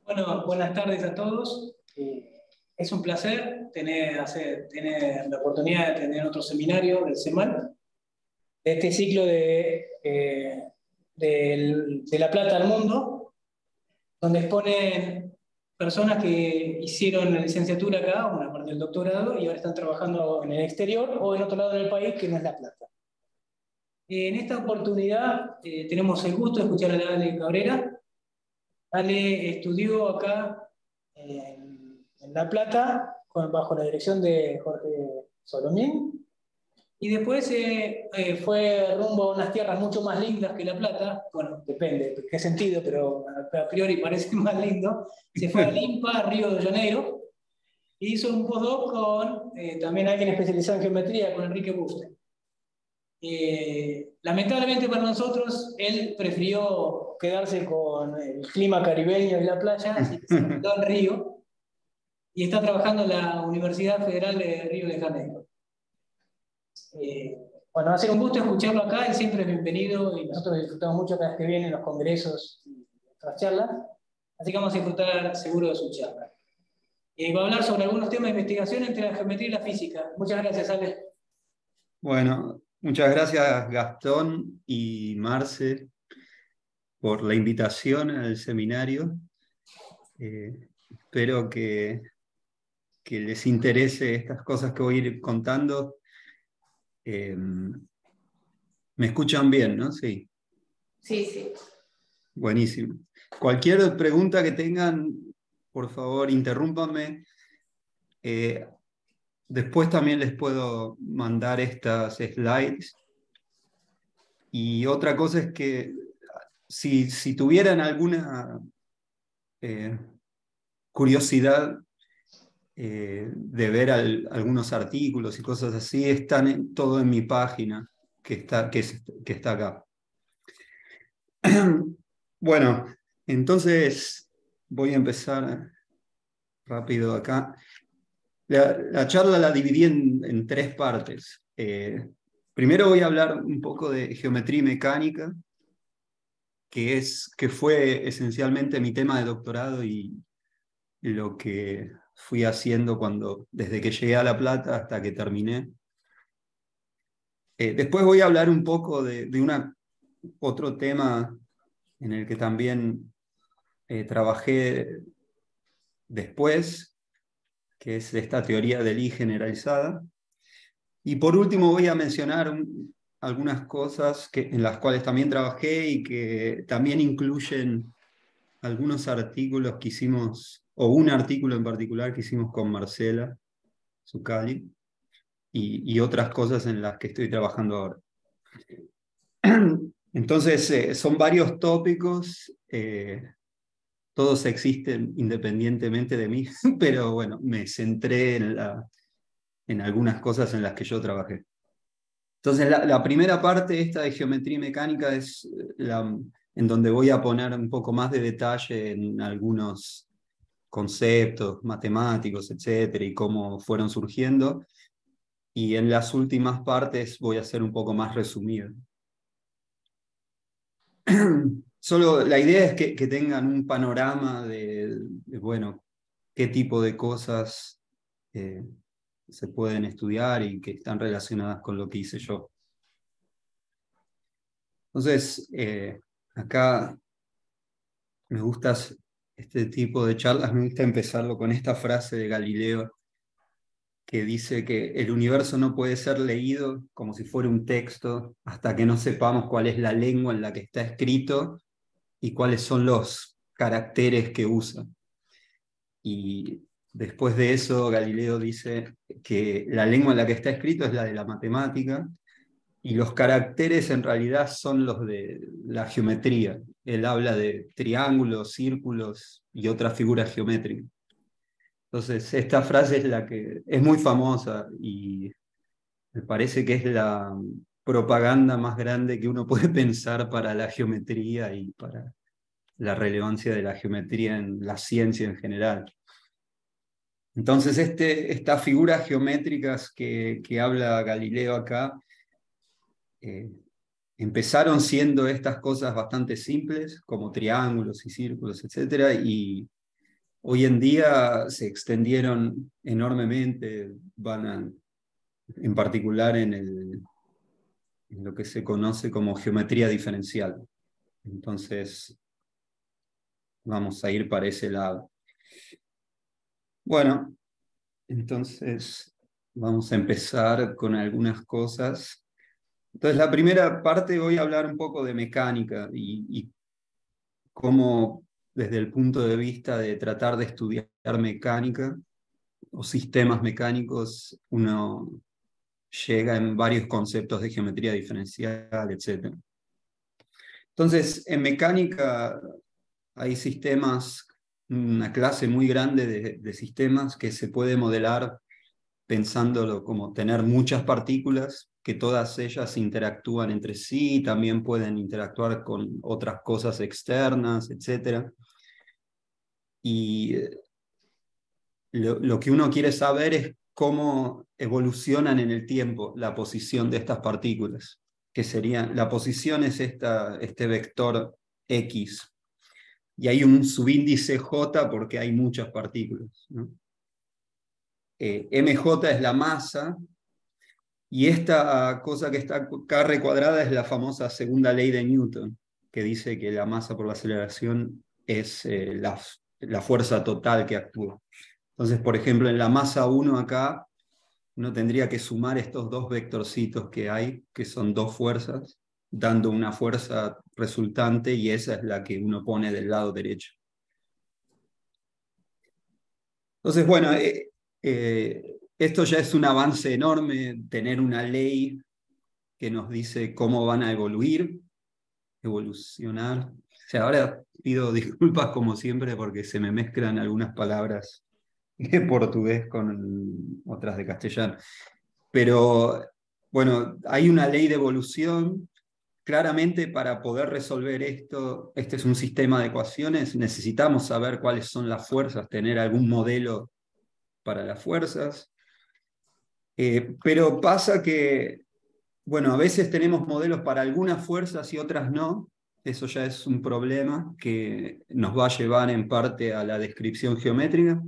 Bueno, buenas tardes a todos. Es un placer tener la oportunidad de tener otro seminario del CEMAL, de este ciclo de La Plata al Mundo, donde exponen personas que hicieron la licenciatura acá, una parte del doctorado, y ahora están trabajando en el exterior o en otro lado del país que no es La Plata. En esta oportunidad tenemos el gusto de escuchar a Ale Cabrera. Ale estudió acá en La Plata, bajo la dirección de Jorge Solomín, y después fue rumbo a unas tierras mucho más lindas que La Plata. Bueno, depende de qué sentido, pero a priori parece más lindo. Se fue a Limpa, Río de Janeiro, y hizo un postdoc con también alguien especializado en geometría, con Enrique Buste. Lamentablemente para nosotros, él prefirió quedarse con el clima caribeño y la playa, así que se quedó en Río y está trabajando en la Universidad Federal de Río de Janeiro. Bueno, va a ser un gusto escucharlo acá, él siempre es bienvenido y nosotros disfrutamos mucho cada vez que viene en los congresos y otras charlas, así que vamos a disfrutar seguro de su charla. Va a hablar sobre algunos temas de investigación entre la geometría y la física. Muchas gracias, Ale. Bueno, muchas gracias Gastón y Marce por la invitación al seminario. Espero que les interese estas cosas que voy a ir contando. ¿Me escuchan bien, no? Sí. Sí, sí. Buenísimo. Cualquier pregunta que tengan, por favor, interrúmpanme. Después también les puedo mandar estas slides. Y otra cosa es que si tuvieran alguna curiosidad de ver algunos artículos y cosas así, están todo en mi página que está acá. Bueno, entonces voy a empezar rápido acá. La charla la dividí en tres partes. Primero voy a hablar un poco de geometría y mecánica, que fue esencialmente mi tema de doctorado y lo que fui haciendo desde que llegué a La Plata hasta que terminé. Después voy a hablar un poco de otro tema en el que también trabajé después, que es esta teoría del I generalizada. Y por último voy a mencionar algunas cosas en las cuales también trabajé y que también incluyen algunos artículos que hicimos, o un artículo en particular que hicimos con Marcela Zuccali, y otras cosas en las que estoy trabajando ahora. Entonces, son varios tópicos, todos existen independientemente de mí, pero bueno, me centré en algunas cosas en las que yo trabajé. Entonces, la primera parte esta de geometría y mecánica es en donde voy a poner un poco más de detalle en algunos conceptos matemáticos, etcétera, y cómo fueron surgiendo. Y en las últimas partes voy a ser un poco más resumido. Solo la idea es que tengan un panorama bueno, qué tipo de cosas se pueden estudiar y que están relacionadas con lo que hice yo. Entonces, acá me gusta este tipo de charlas, me gusta empezarlo con esta frase de Galileo que dice que el universo no puede ser leído como si fuera un texto hasta que no sepamos cuál es la lengua en la que está escrito y cuáles son los caracteres que usa. Y después de eso, Galileo dice que la lengua en la que está escrito es la de la matemática y los caracteres en realidad son los de la geometría. Él habla de triángulos, círculos y otras figuras geométricas. Entonces, esta frase es la que es muy famosa y me parece que es la propaganda más grande que uno puede pensar para la geometría y para la relevancia de la geometría en la ciencia en general. Entonces, estas figuras geométricas que habla Galileo acá empezaron siendo estas cosas bastante simples, como triángulos y círculos, etc. Y hoy en día se extendieron enormemente, en particular en lo que se conoce como geometría diferencial. Entonces, vamos a ir para ese lado. Bueno, entonces vamos a empezar con algunas cosas. Entonces, la primera parte voy a hablar un poco de mecánica y cómo, desde el punto de vista de tratar de estudiar mecánica o sistemas mecánicos, uno llega en varios conceptos de geometría diferencial, etc. Entonces, en mecánica hay sistemas, una clase muy grande de sistemas que se puede modelar pensándolo como tener muchas partículas, que todas ellas interactúan entre sí, también pueden interactuar con otras cosas externas, etc. Y lo que uno quiere saber es cómo evolucionan en el tiempo la posición de estas partículas, que serían, la posición es este vector X, y hay un subíndice J porque hay muchas partículas, ¿no? MJ es la masa, y esta cosa que está acá recuadrada es la famosa segunda ley de Newton, que dice que la masa por la aceleración es la fuerza total que actúa. Entonces, por ejemplo, en la masa 1 acá, uno tendría que sumar estos dos vectorcitos que hay, que son dos fuerzas, dando una fuerza resultante, y esa es la que uno pone del lado derecho. Entonces, bueno, esto ya es un avance enorme, tener una ley que nos dice cómo van a evolucionar. O sea, ahora pido disculpas como siempre porque se me mezclan algunas palabras de portugués con otras de castellano. Pero bueno, hay una ley de evolución. Claramente, para poder resolver esto, este es un sistema de ecuaciones, necesitamos saber cuáles son las fuerzas, tener algún modelo para las fuerzas. Pero pasa que, bueno, a veces tenemos modelos para algunas fuerzas y otras no. Eso ya es un problema que nos va a llevar en parte a la descripción geométrica.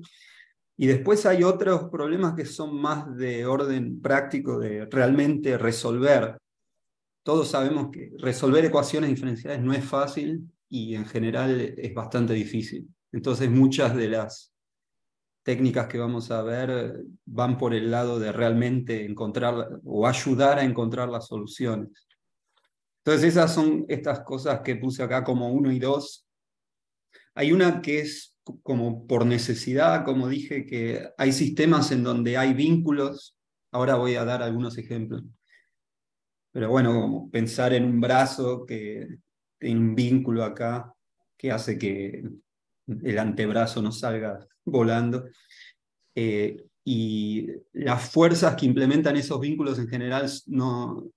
Y después hay otros problemas que son más de orden práctico, de realmente resolver. Todos sabemos que resolver ecuaciones diferenciales no es fácil y en general es bastante difícil. Entonces muchas de las técnicas que vamos a ver van por el lado de realmente encontrar o ayudar a encontrar las soluciones. Entonces esas son estas cosas que puse acá como 1 y 2. Hay una que es como por necesidad, como dije, que hay sistemas en donde hay vínculos. Ahora voy a dar algunos ejemplos. Pero bueno, como pensar en un brazo que tiene un vínculo acá que hace que el antebrazo no salga volando. Y las fuerzas que implementan esos vínculos en general no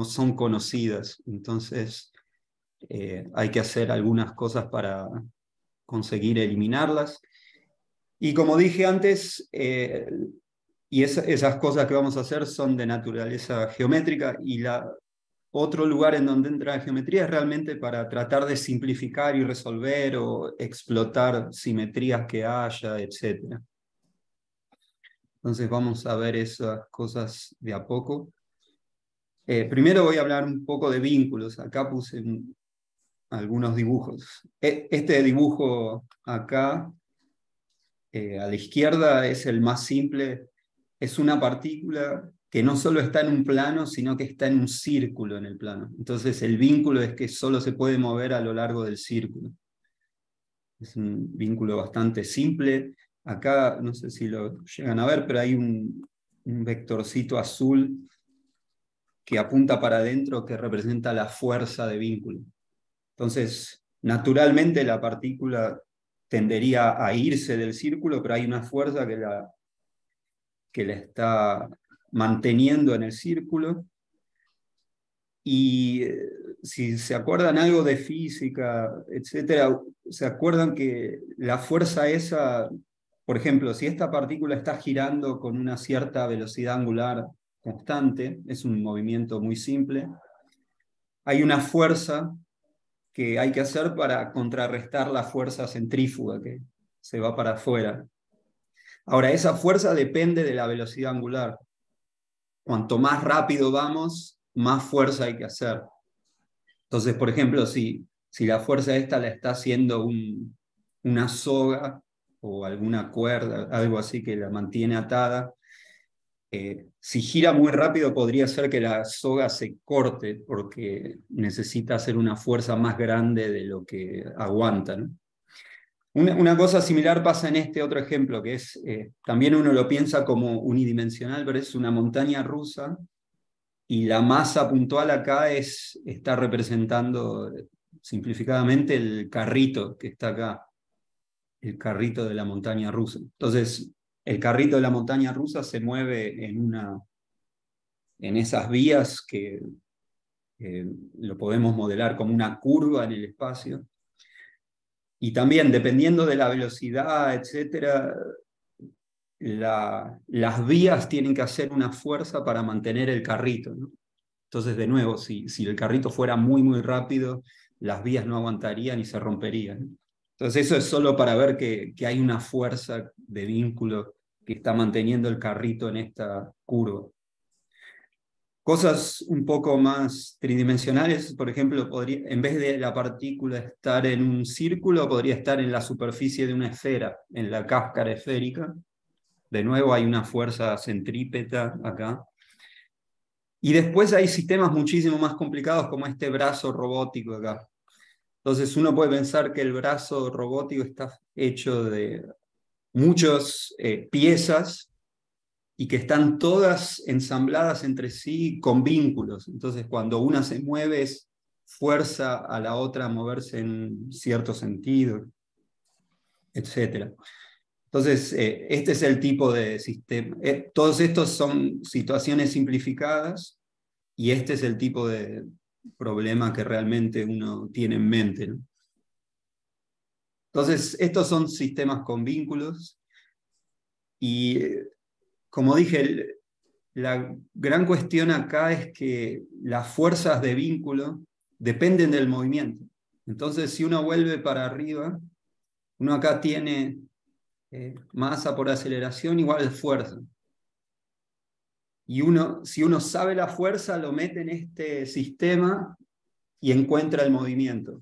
son conocidas. Entonces hay que hacer algunas cosas para conseguir eliminarlas. Y como dije antes, y esas cosas que vamos a hacer son de naturaleza geométrica, y otro lugar en donde entra la geometría es realmente para tratar de simplificar y resolver o explotar simetrías que haya, etc. Entonces vamos a ver esas cosas de a poco. Primero voy a hablar un poco de vínculos. Acá puse algunos dibujos. Este dibujo acá, a la izquierda, es el más simple. Es una partícula que no solo está en un plano, sino que está en un círculo en el plano. Entonces el vínculo es que solo se puede mover a lo largo del círculo. Es un vínculo bastante simple. Acá, no sé si lo llegan a ver, pero hay un vectorcito azul que apunta para adentro, que representa la fuerza de vínculo. Entonces, naturalmente la partícula tendería a irse del círculo, pero hay una fuerza que la está manteniendo en el círculo. Y si se acuerdan algo de física, etcétera, se acuerdan que la fuerza esa, por ejemplo, si esta partícula está girando con una cierta velocidad angular constante, es un movimiento muy simple, hay una fuerza que hay que hacer para contrarrestar la fuerza centrífuga que se va para afuera. Ahora, esa fuerza depende de la velocidad angular. Cuanto más rápido vamos, más fuerza hay que hacer. Entonces, por ejemplo, si la fuerza esta la está haciendo una soga o alguna cuerda, algo así que la mantiene atada, si gira muy rápido podría ser que la soga se corte porque necesita hacer una fuerza más grande de lo que aguanta, ¿no? Una cosa similar pasa en este otro ejemplo, que es, también uno lo piensa como unidimensional, pero es una montaña rusa y la masa puntual acá está representando simplificadamente el carrito que está acá, el carrito de la montaña rusa. Entonces, el carrito de la montaña rusa se mueve en esas vías que lo podemos modelar como una curva en el espacio. Y también, dependiendo de la velocidad, etcétera, las vías tienen que hacer una fuerza para mantener el carrito, ¿no? Entonces, de nuevo, si el carrito fuera muy, muy rápido, las vías no aguantarían y se romperían, ¿no? Entonces, eso es solo para ver que hay una fuerza de vínculo que está manteniendo el carrito en esta curva. Cosas un poco más tridimensionales, por ejemplo, en vez de la partícula estar en un círculo, podría estar en la superficie de una esfera, en la cáscara esférica. De nuevo hay una fuerza centrípeta acá. Y después hay sistemas muchísimo más complicados como este brazo robótico acá. Entonces uno puede pensar que el brazo robótico está hecho de muchas piezas y que están todas ensambladas entre sí con vínculos. Entonces cuando una se mueve es fuerza a la otra a moverse en cierto sentido, etc. Entonces, este es el tipo de sistema. Todos estos son situaciones simplificadas y este es el tipo de problema que realmente uno tiene en mente, ¿no? Entonces, estos son sistemas con vínculos y, como dije, la gran cuestión acá es que las fuerzas de vínculo dependen del movimiento. Entonces, si uno vuelve para arriba, uno acá tiene masa por aceleración igual fuerza. Y si uno sabe la fuerza, lo mete en este sistema y encuentra el movimiento.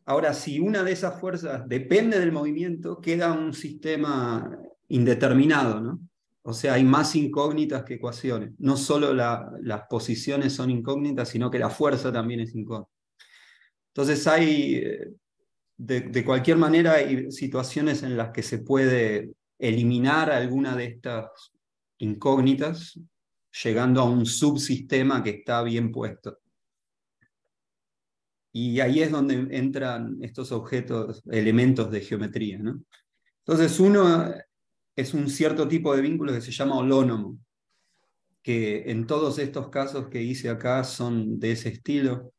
Ahora, si una de esas fuerzas depende del movimiento, queda un sistema indeterminado, ¿no? O sea, hay más incógnitas que ecuaciones. No solo las posiciones son incógnitas, sino que la fuerza también es incógnita. Entonces de cualquier manera, hay situaciones en las que se puede eliminar alguna de estas incógnitas, llegando a un subsistema que está bien puesto. Y ahí es donde entran estos objetos, elementos de geometría, ¿no? Entonces uno es un cierto tipo de vínculo que se llama holónomo, que en todos estos casos que hice acá son de ese estilo.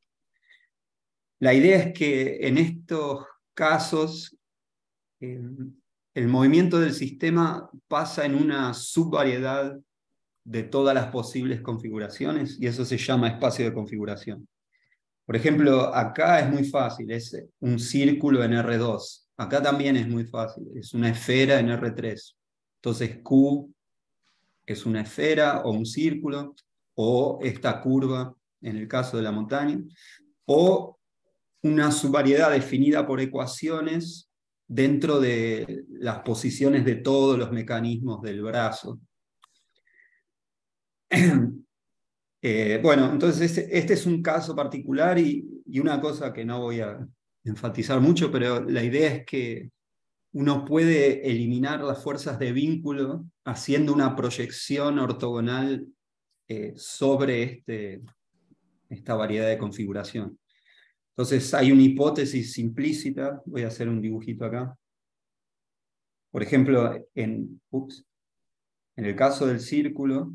La idea es que en estos casos el movimiento del sistema pasa en una subvariedad de todas las posibles configuraciones y eso se llama espacio de configuración. Por ejemplo, acá es muy fácil, es un círculo en R2. Acá también es muy fácil, es una esfera en R3. Entonces Q es una esfera o un círculo, o esta curva en el caso de la montaña, o una subvariedad definida por ecuaciones dentro de las posiciones de todos los mecanismos del brazo. Bueno, entonces este es un caso particular y una cosa que no voy a enfatizar mucho, pero la idea es que uno puede eliminar las fuerzas de vínculo haciendo una proyección ortogonal sobre esta variedad de configuración. Entonces hay una hipótesis implícita, voy a hacer un dibujito acá. Por ejemplo, en el caso del círculo,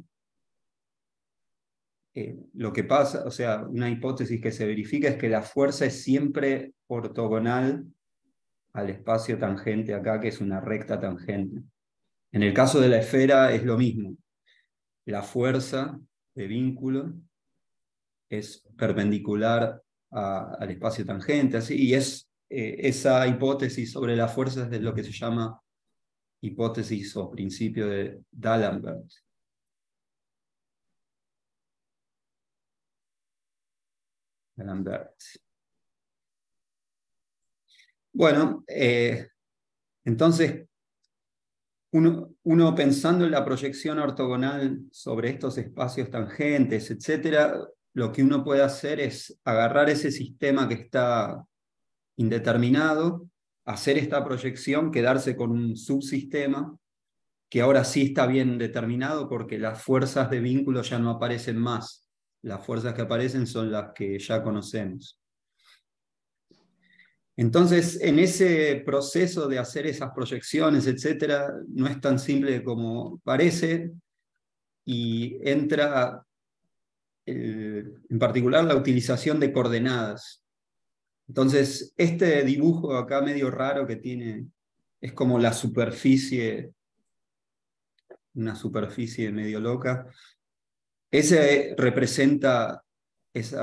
lo que pasa, o sea, una hipótesis que se verifica es que la fuerza es siempre ortogonal al espacio tangente acá, que es una recta tangente. En el caso de la esfera es lo mismo. La fuerza de vínculo es perpendicular al espacio tangente, así, y esa hipótesis sobre las fuerzas de lo que se llama hipótesis o principio de D'Alembert. Bueno, entonces, uno pensando en la proyección ortogonal sobre estos espacios tangentes, etcétera, lo que uno puede hacer es agarrar ese sistema que está indeterminado, hacer esta proyección, quedarse con un subsistema que ahora sí está bien determinado porque las fuerzas de vínculo ya no aparecen más. Las fuerzas que aparecen son las que ya conocemos. Entonces, en ese proceso de hacer esas proyecciones, etcétera, no es tan simple como parece, y entra en particular la utilización de coordenadas. Entonces, este dibujo acá medio raro que tiene, es como la superficie, una superficie medio loca. Ese representa ese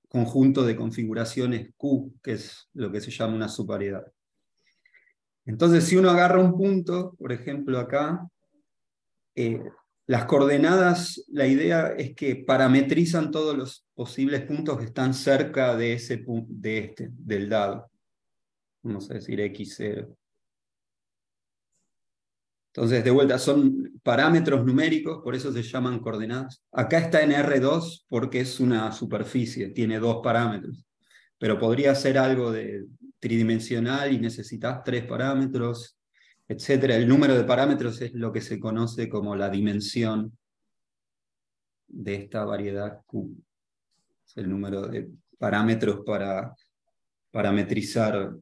conjunto de configuraciones Q, que es lo que se llama una subvariedad. Entonces, si uno agarra un punto, por ejemplo acá, las coordenadas, la idea es que parametrizan todos los posibles puntos que están cerca de del dado. Vamos a decir x0. Entonces, de vuelta, son parámetros numéricos, por eso se llaman coordenadas. Acá está en R2 porque es una superficie, tiene 2 parámetros. Pero podría ser algo de tridimensional y necesitas 3 parámetros, etc. El número de parámetros es lo que se conoce como la dimensión de esta variedad Q. Es el número de parámetros para parametrizar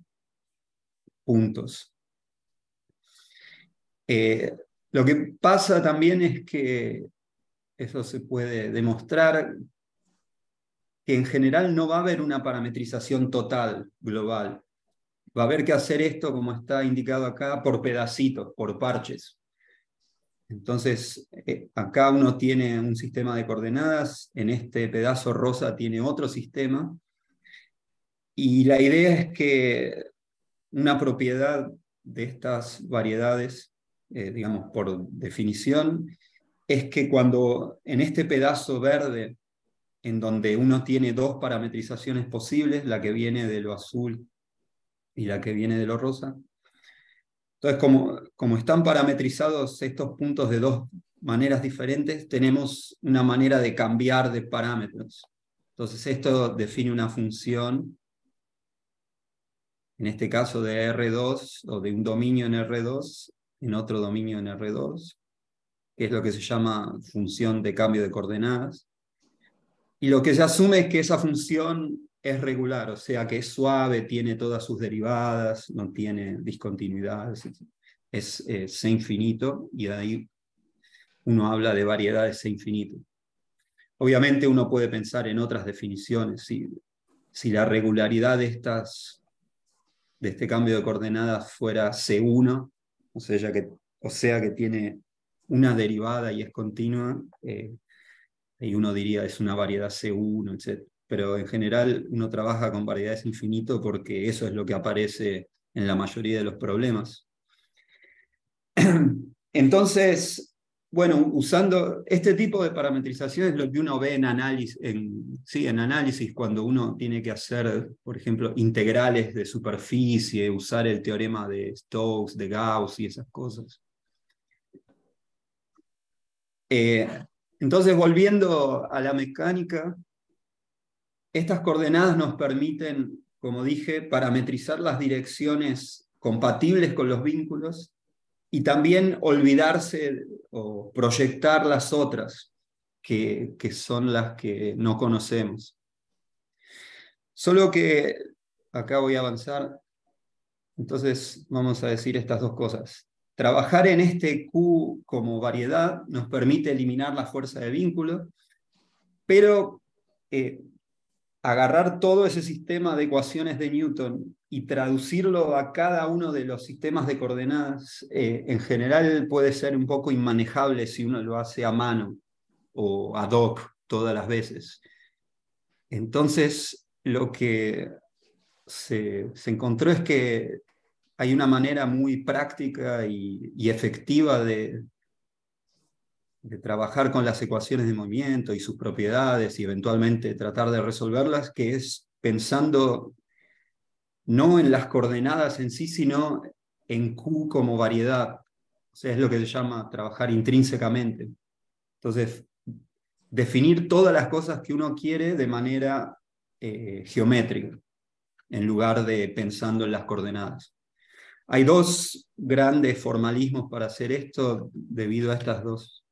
puntos. Lo que pasa también es que eso se puede demostrar que en general no va a haber una parametrización total, global. Va a haber que hacer esto, como está indicado acá, por pedacitos, por parches. Entonces, acá uno tiene un sistema de coordenadas, en este pedazo rosa tiene otro sistema, y la idea es que una propiedad de estas variedades, digamos por definición, es que cuando en este pedazo verde, en donde uno tiene 2 parametrizaciones posibles, la que viene de lo azul y la que viene de lo rosa, entonces como están parametrizados estos puntos de 2 maneras diferentes, tenemos una manera de cambiar de parámetros. Entonces esto define una función, en este caso de R2, o de un dominio en R2, en otro dominio en R2, que es lo que se llama función de cambio de coordenadas. Y lo que se asume es que esa función es regular, o sea que es suave, tiene todas sus derivadas, no tiene discontinuidades, es C infinito, y de ahí uno habla de variedades C infinito. Obviamente uno puede pensar en otras definiciones, si la regularidad de este cambio de coordenadas fuera C1, o sea que tiene una derivada y es continua, y uno diría es una variedad C1, etc. Pero en general uno trabaja con variedades infinito porque eso es lo que aparece en la mayoría de los problemas. Entonces, bueno, usando este tipo de parametrización es lo que uno ve en análisis, en análisis cuando uno tiene que hacer, por ejemplo, integrales de superficie, usar el teorema de Stokes, de Gauss y esas cosas. Entonces, volviendo a la mecánica, estas coordenadas nos permiten, como dije, parametrizar las direcciones compatibles con los vínculos y también olvidarse o proyectar las otras, que son las que no conocemos. Solo que, acá voy a avanzar, entonces vamos a decir estas 2 cosas. Trabajar en este Q como variedad nos permite eliminar la fuerza de vínculo, pero agarrar todo ese sistema de ecuaciones de Newton y traducirlo a cada uno de los sistemas de coordenadas, en general puede ser un poco inmanejable si uno lo hace a mano o ad hoc todas las veces. Entonces, lo que se encontró es que hay una manera muy práctica y efectiva de trabajar con las ecuaciones de movimiento y sus propiedades y eventualmente tratar de resolverlas, que es pensando no en las coordenadas en sí, sino en Q como variedad. O sea, es lo que se llama trabajar intrínsecamente. Entonces, definir todas las cosas que uno quiere de manera geométrica, en lugar de pensando en las coordenadas. Hay dos grandes formalismos para hacer esto debido a estas dos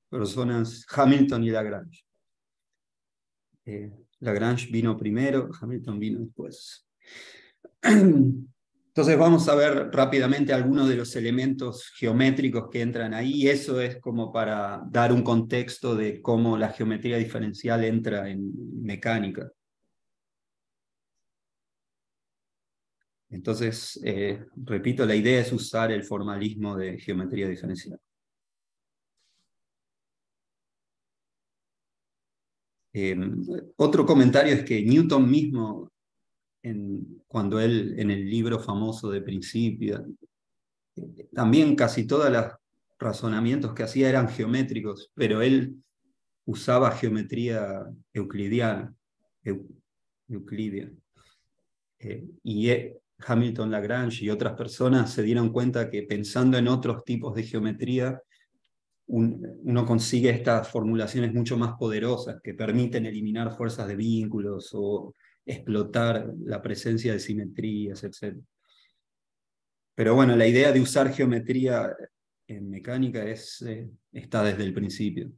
personas, Hamilton y Lagrange. Lagrange vino primero, Hamilton vino después. Entonces vamos a ver rápidamente algunos de los elementos geométricos que entran ahí, y eso es como para dar un contexto de cómo la geometría diferencial entra en mecánica. Entonces, repito, la idea es usar el formalismo de geometría diferencial. Otro comentario es que Newton mismo, cuando él en el libro famoso de Principia, también casi todos los razonamientos que hacía eran geométricos, pero él usaba geometría euclidiana, euclidia. Y Hamilton, Lagrange y otras personas se dieron cuenta que pensando en otros tipos de geometría, uno consigue estas formulaciones mucho más poderosas que permiten eliminar fuerzas de vínculos o explotar la presencia de simetrías, etc. Pero bueno, la idea de usar geometría en mecánica está desde el principio.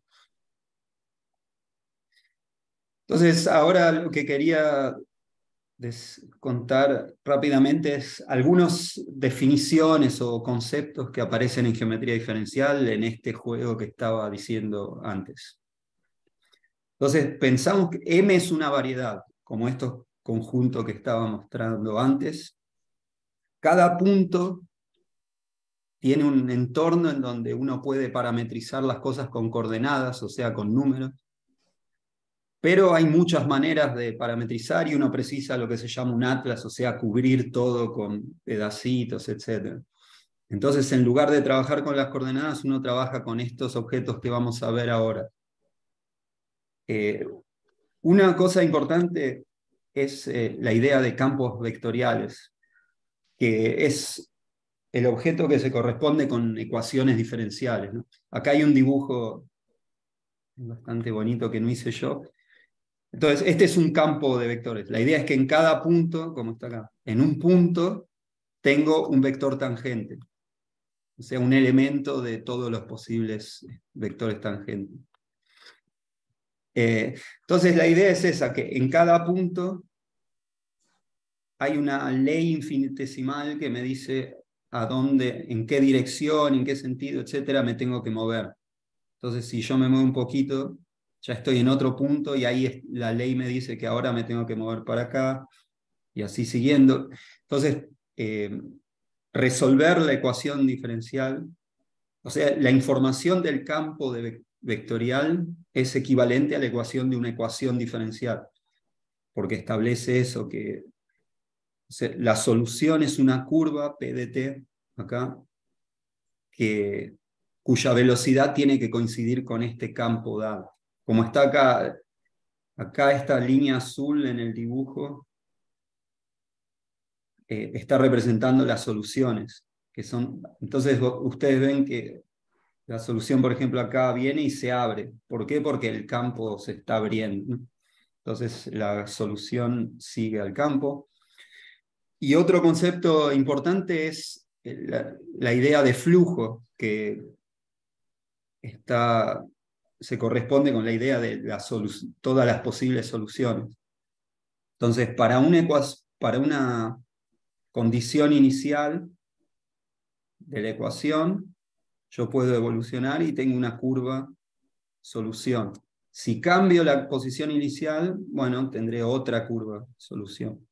Entonces, ahora lo que quería contar rápidamente es algunas definiciones o conceptos que aparecen en geometría diferencial en este juego que estaba diciendo antes. Entonces, pensamos que M es una variedad, como estos conjuntos que estaba mostrando antes. Cada punto tiene un entorno en donde uno puede parametrizar las cosas con coordenadas, o sea, con números. Pero hay muchas maneras de parametrizar y uno precisa lo que se llama un atlas, o sea, cubrir todo con pedacitos, etc. Entonces, en lugar de trabajar con las coordenadas, uno trabaja con estos objetos que vamos a ver ahora. Una cosa importante es la idea de campos vectoriales, que es el objeto que se corresponde con ecuaciones diferenciales, ¿no? Acá hay un dibujo bastante bonito que no hice yo. Entonces, este es un campo de vectores. La idea es que en cada punto, como está acá, en un punto tengo un vector tangente, o sea, un elemento de todos los posibles vectores tangentes. Entonces, la idea es esa, que en cada punto hay una ley infinitesimal que me dice a dónde, en qué dirección, en qué sentido, etcétera, me tengo que mover. Entonces, si yo me muevo un poquito, ya estoy en otro punto y ahí la ley me dice que ahora me tengo que mover para acá y así siguiendo. Entonces, resolver la ecuación diferencial, o sea, la información del campo vectorial es equivalente a la ecuación de una ecuación diferencial, porque establece eso, que la solución es una curva P de t, acá, cuya velocidad tiene que coincidir con este campo dado. Como está acá esta línea azul en el dibujo, está representando las soluciones, que son, entonces ustedes ven que la solución, por ejemplo, acá viene y se abre. ¿Por qué? Porque el campo se está abriendo, ¿no? Entonces la solución sigue al campo. Y otro concepto importante es la idea de flujo, que se corresponde con la idea de todas las posibles soluciones. Entonces, para una condición inicial de la ecuación, yo puedo evolucionar y tengo una curva solución. Si cambio la posición inicial, bueno, tendré otra curva solución.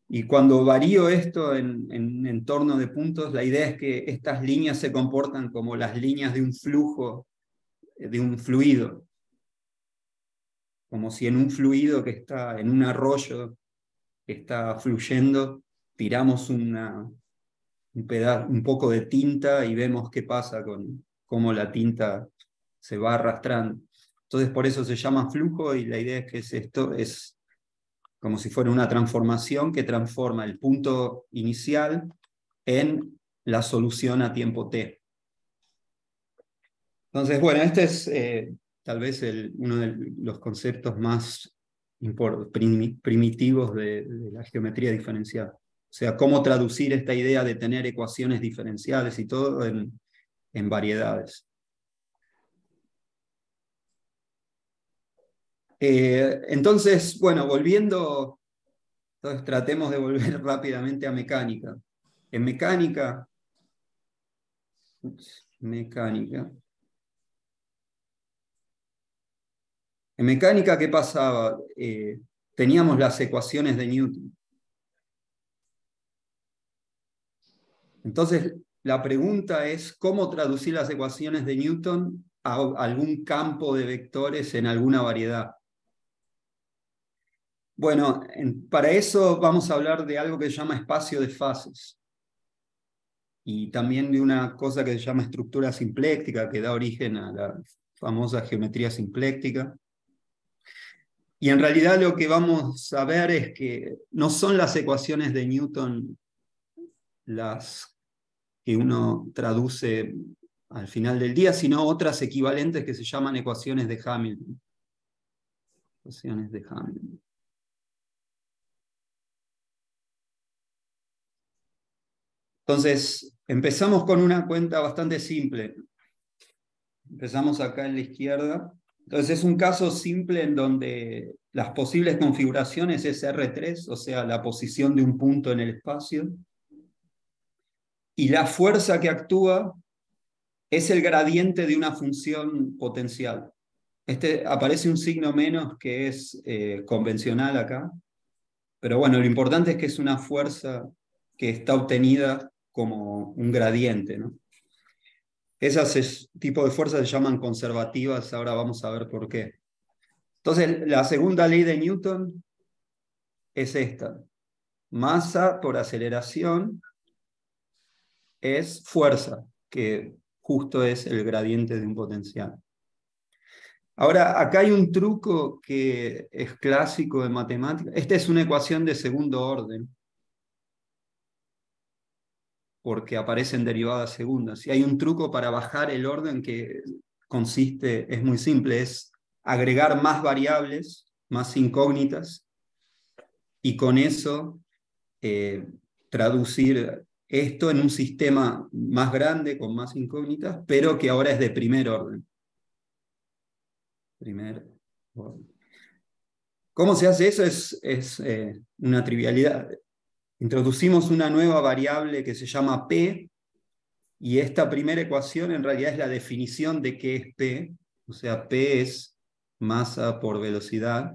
Y cuando varío esto en entorno de puntos, la idea es que estas líneas se comportan como las líneas de un flujo, de un fluido. como si en un fluido que está, en un arroyo que está fluyendo, tiramos un poco de tinta y vemos qué pasa con cómo la tinta se va arrastrando. Entonces por eso se llama flujo, y la idea es que esto es como si fuera una transformación que transforma el punto inicial en la solución a tiempo t. Entonces, bueno, este es tal vez uno de los conceptos más primitivos de la geometría diferencial. O sea, cómo traducir esta idea de tener ecuaciones diferenciales y todo en variedades. Entonces, bueno, volviendo, entonces tratemos de volver rápidamente a mecánica. En mecánica, En mecánica, ¿qué pasaba? Teníamos las ecuaciones de Newton. Entonces, la pregunta es, ¿cómo traducir las ecuaciones de Newton a algún campo de vectores en alguna variedad? Bueno, para eso vamos a hablar de algo que se llama espacio de fases. Y también de una cosa que se llama estructura simpléctica, que da origen a la famosa geometría simpléctica. Y en realidad lo que vamos a ver es que no son las ecuaciones de Newton las que uno traduce al final del día, sino otras equivalentes que se llaman ecuaciones de Hamilton. Ecuaciones de Hamilton. Entonces, empezamos con una cuenta bastante simple. Empezamos acá en la izquierda. Entonces es un caso simple en donde las posibles configuraciones es R3, o sea, la posición de un punto en el espacio. Y la fuerza que actúa es el gradiente de una función potencial. Aparece un signo menos que es convencional acá. Pero bueno, lo importante es que es una fuerza que está obtenida como un gradiente, ¿no? Esas tipos de fuerzas se llaman conservativas, ahora vamos a ver por qué. Entonces, la segunda ley de Newton es esta. Masa por aceleración es fuerza, que justo es el gradiente de un potencial. Ahora, acá hay un truco que es clásico de matemáticas. Esta es una ecuación de segundo orden, porque aparecen derivadas segundas. Y hay un truco para bajar el orden que consiste, es muy simple, es agregar más variables, más incógnitas, y con eso traducir esto en un sistema más grande, con más incógnitas, pero que ahora es de primer orden. ¿Cómo se hace eso? Es una trivialidad. Introducimos una nueva variable que se llama P, y esta primera ecuación en realidad es la definición de qué es P. O sea, P es masa por velocidad.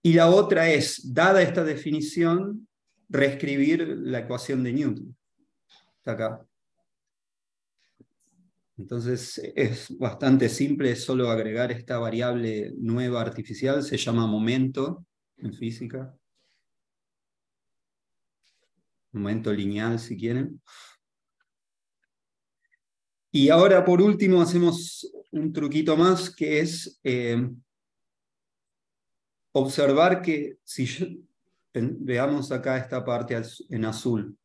Y la otra es, dada esta definición, reescribir la ecuación de Newton. Está acá. Entonces es bastante simple, es solo agregar esta variable nueva artificial, se llama momento en física. Momento lineal, si quieren. Y ahora, por último, hacemos un truquito más, que es observar que veamos acá esta parte en azul.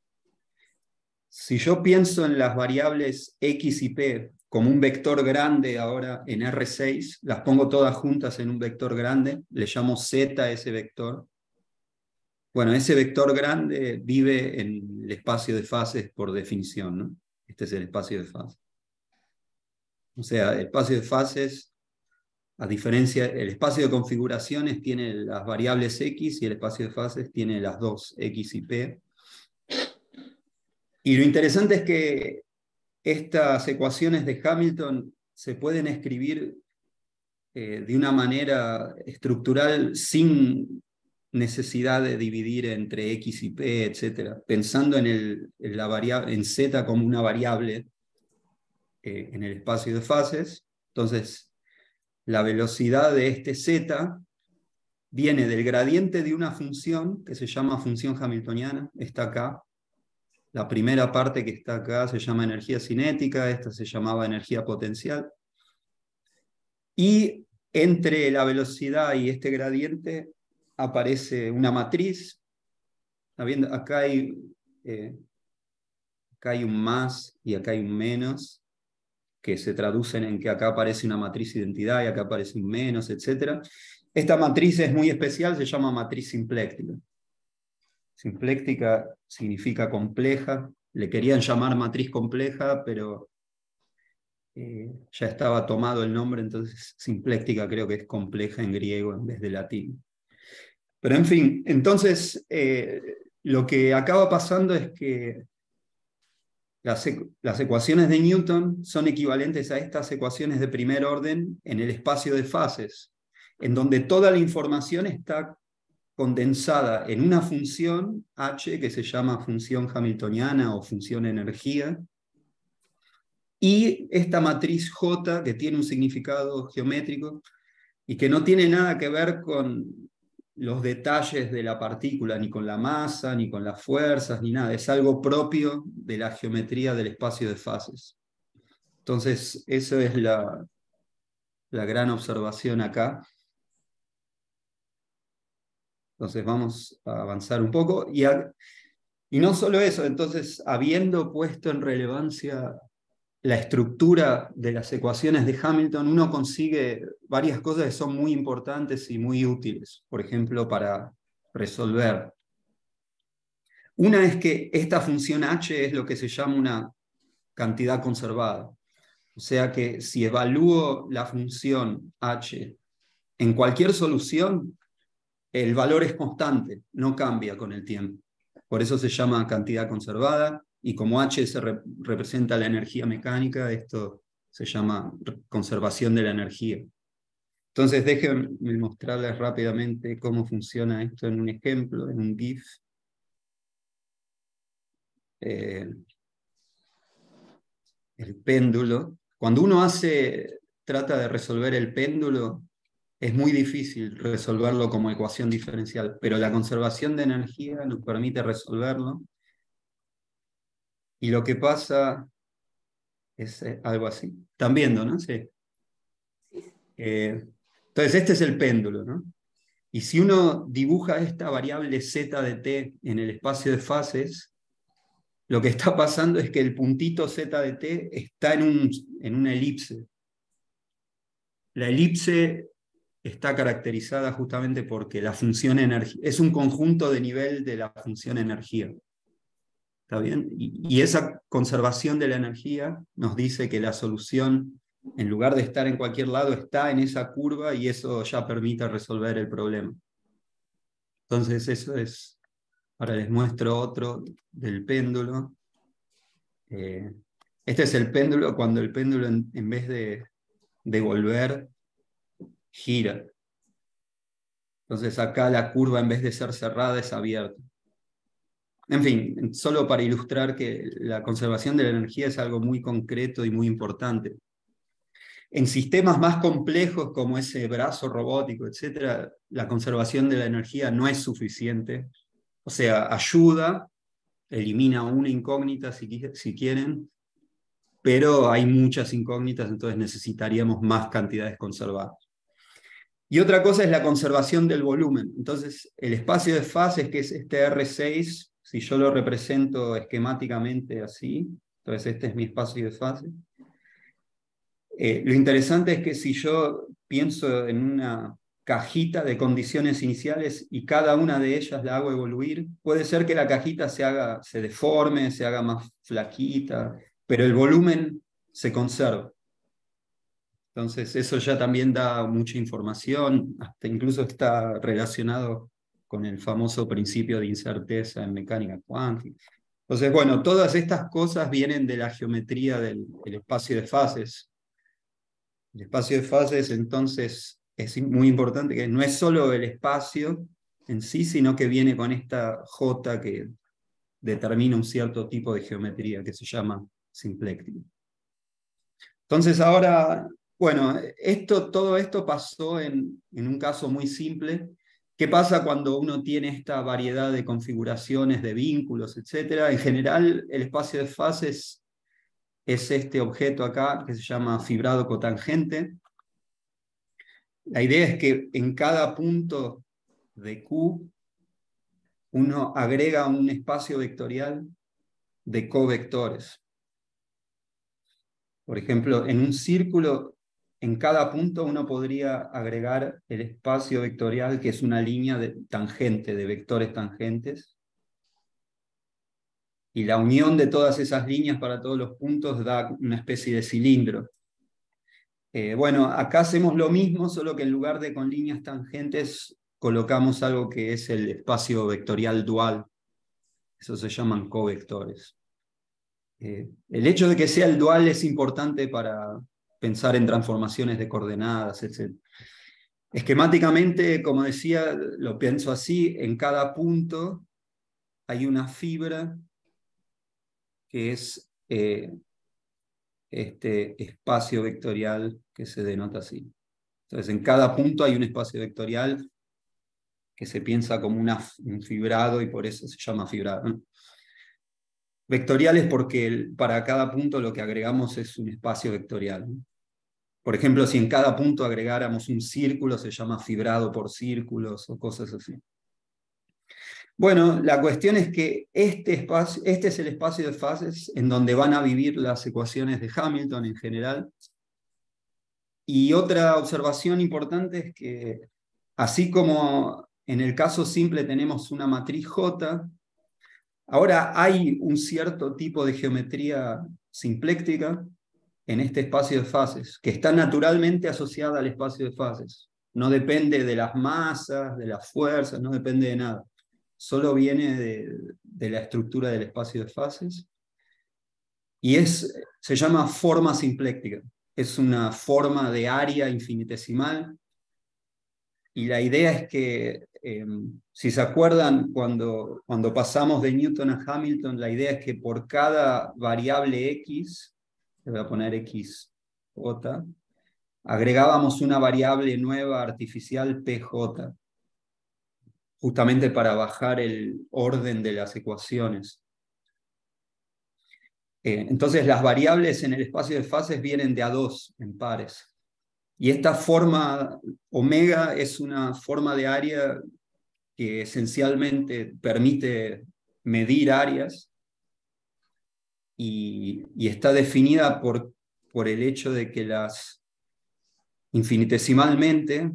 Si yo pienso en las variables x y p como un vector grande ahora en R6, las pongo todas juntas en un vector grande, le llamo z a ese vector. Bueno, ese vector grande vive en el espacio de fases por definición, ¿no? Este es el espacio de fases. O sea, el espacio de fases, a diferencia, el espacio de configuraciones tiene las variables x y el espacio de fases tiene las dos, x y p. Y lo interesante es que estas ecuaciones de Hamilton se pueden escribir de una manera estructural sin necesidad de dividir entre x y p, etc. Pensando en z como una variable en el espacio de fases. Entonces, la velocidad de este z viene del gradiente de una función que se llama función hamiltoniana, está acá. La primera parte que está acá se llama energía cinética, esta se llamaba energía potencial. Y entre la velocidad y este gradiente aparece una matriz. ¿Está viendo? Acá hay un más y acá hay un menos, que se traducen en que acá aparece una matriz identidad y acá aparece un menos, etc. Esta matriz es muy especial, se llama matriz simpléctica. Simpléctica significa compleja. Le querían llamar matriz compleja, pero ya estaba tomado el nombre, entonces simpléctica creo que es compleja en griego en vez de latín. Pero en fin, entonces lo que acaba pasando es que las ecuaciones de Newton son equivalentes a estas ecuaciones de primer orden en el espacio de fases, en donde toda la información está condensada en una función h que se llama función hamiltoniana o función energía, y esta matriz J que tiene un significado geométrico y que no tiene nada que ver con los detalles de la partícula, ni con la masa, ni con las fuerzas, ni nada. Es algo propio de la geometría del espacio de fases. Entonces, esa es la gran observación acá. Entonces, vamos a avanzar un poco. Y no solo eso, entonces, habiendo puesto en relevancia la estructura de las ecuaciones de Hamilton, uno consigue varias cosas que son muy importantes y muy útiles, por ejemplo, para resolver. Una es que esta función h es lo que se llama una cantidad conservada. O sea que si evalúo la función h en cualquier solución, el valor es constante, no cambia con el tiempo. Por eso se llama cantidad conservada, y como h representa la energía mecánica, esto se llama conservación de la energía. Entonces déjenme mostrarles rápidamente cómo funciona esto en un ejemplo, en un GIF. El péndulo. Cuando uno trata de resolver el péndulo, es muy difícil resolverlo como ecuación diferencial, pero la conservación de energía nos permite resolverlo. Y lo que pasa es algo así. ¿Están viendo, no? Sí. Entonces, este es el péndulo, ¿no? Y si uno dibuja esta variable z de t en el espacio de fases, lo que está pasando es que el puntito z de t está en una elipse. La elipse está caracterizada justamente porque la función energía es un conjunto de nivel de la función energía. ¿Está bien? Y esa conservación de la energía nos dice que la solución, en lugar de estar en cualquier lado, está en esa curva, y eso ya permite resolver el problema. Entonces eso es. Ahora les muestro otro del péndulo. Este es el péndulo cuando el péndulo en vez de volver, gira. Entonces acá la curva, en vez de ser cerrada, es abierta. En fin, solo para ilustrar que la conservación de la energía es algo muy concreto y muy importante. En sistemas más complejos como ese brazo robótico, etc., la conservación de la energía no es suficiente. O sea, ayuda, elimina una incógnita si quieren, pero hay muchas incógnitas, entonces necesitaríamos más cantidades conservadas. Y otra cosa es la conservación del volumen. Entonces, el espacio de fases, que es este R6, si yo lo represento esquemáticamente así, entonces este es mi espacio de fase. Lo interesante es que si yo pienso en una cajita de condiciones iniciales y cada una de ellas la hago evoluir, puede ser que la cajita se deforme, se haga más flaquita, pero el volumen se conserva. Entonces eso ya también da mucha información, hasta incluso está relacionado con el famoso principio de incerteza en mecánica cuántica. Entonces, bueno, todas estas cosas vienen de la geometría del espacio de fases. El espacio de fases, entonces, es muy importante, que no es solo el espacio en sí, sino que viene con esta J que determina un cierto tipo de geometría que se llama simpléctica. Entonces ahora Bueno, todo esto pasó en un caso muy simple. ¿Qué pasa cuando uno tiene esta variedad de configuraciones, de vínculos, etcétera? En general, el espacio de fases es este objeto acá que se llama fibrado cotangente. La idea es que en cada punto de Q uno agrega un espacio vectorial de covectores. Por ejemplo, en un círculo, en cada punto uno podría agregar el espacio vectorial, que es una línea de tangente, de vectores tangentes. Y la unión de todas esas líneas para todos los puntos da una especie de cilindro. Bueno, acá hacemos lo mismo, solo que en lugar de con líneas tangentes, colocamos algo que es el espacio vectorial dual. Eso se llaman covectores. El hecho de que sea el dual es importante para pensar en transformaciones de coordenadas, etc. Esquemáticamente, como decía, lo pienso así: en cada punto hay una fibra que es este espacio vectorial que se denota así. Entonces, en cada punto hay un espacio vectorial que se piensa como un fibrado y por eso se llama fibrado, ¿no? Vectorial es porque para cada punto lo que agregamos es un espacio vectorial, ¿no? Por ejemplo, si en cada punto agregáramos un círculo, se llama fibrado por círculos o cosas así. Bueno, la cuestión es que este es el espacio de fases en donde van a vivir las ecuaciones de Hamilton en general. Y otra observación importante es que, así como en el caso simple tenemos una matriz J, ahora hay un cierto tipo de geometría simpléctica en este espacio de fases, que está naturalmente asociada al espacio de fases. No depende de las masas, de las fuerzas, no depende de nada. Solo viene de la estructura del espacio de fases. Y se llama forma simpléctica. Es una forma de área infinitesimal. Y la idea es que, si se acuerdan, cuando pasamos de Newton a Hamilton, la idea es que por cada variable x, le voy a poner xj, agregábamos una variable nueva artificial pj, justamente para bajar el orden de las ecuaciones. Entonces las variables en el espacio de fases vienen de a dos, en pares. Y esta forma omega es una forma de área que esencialmente permite medir áreas y está definida por el hecho de que infinitesimalmente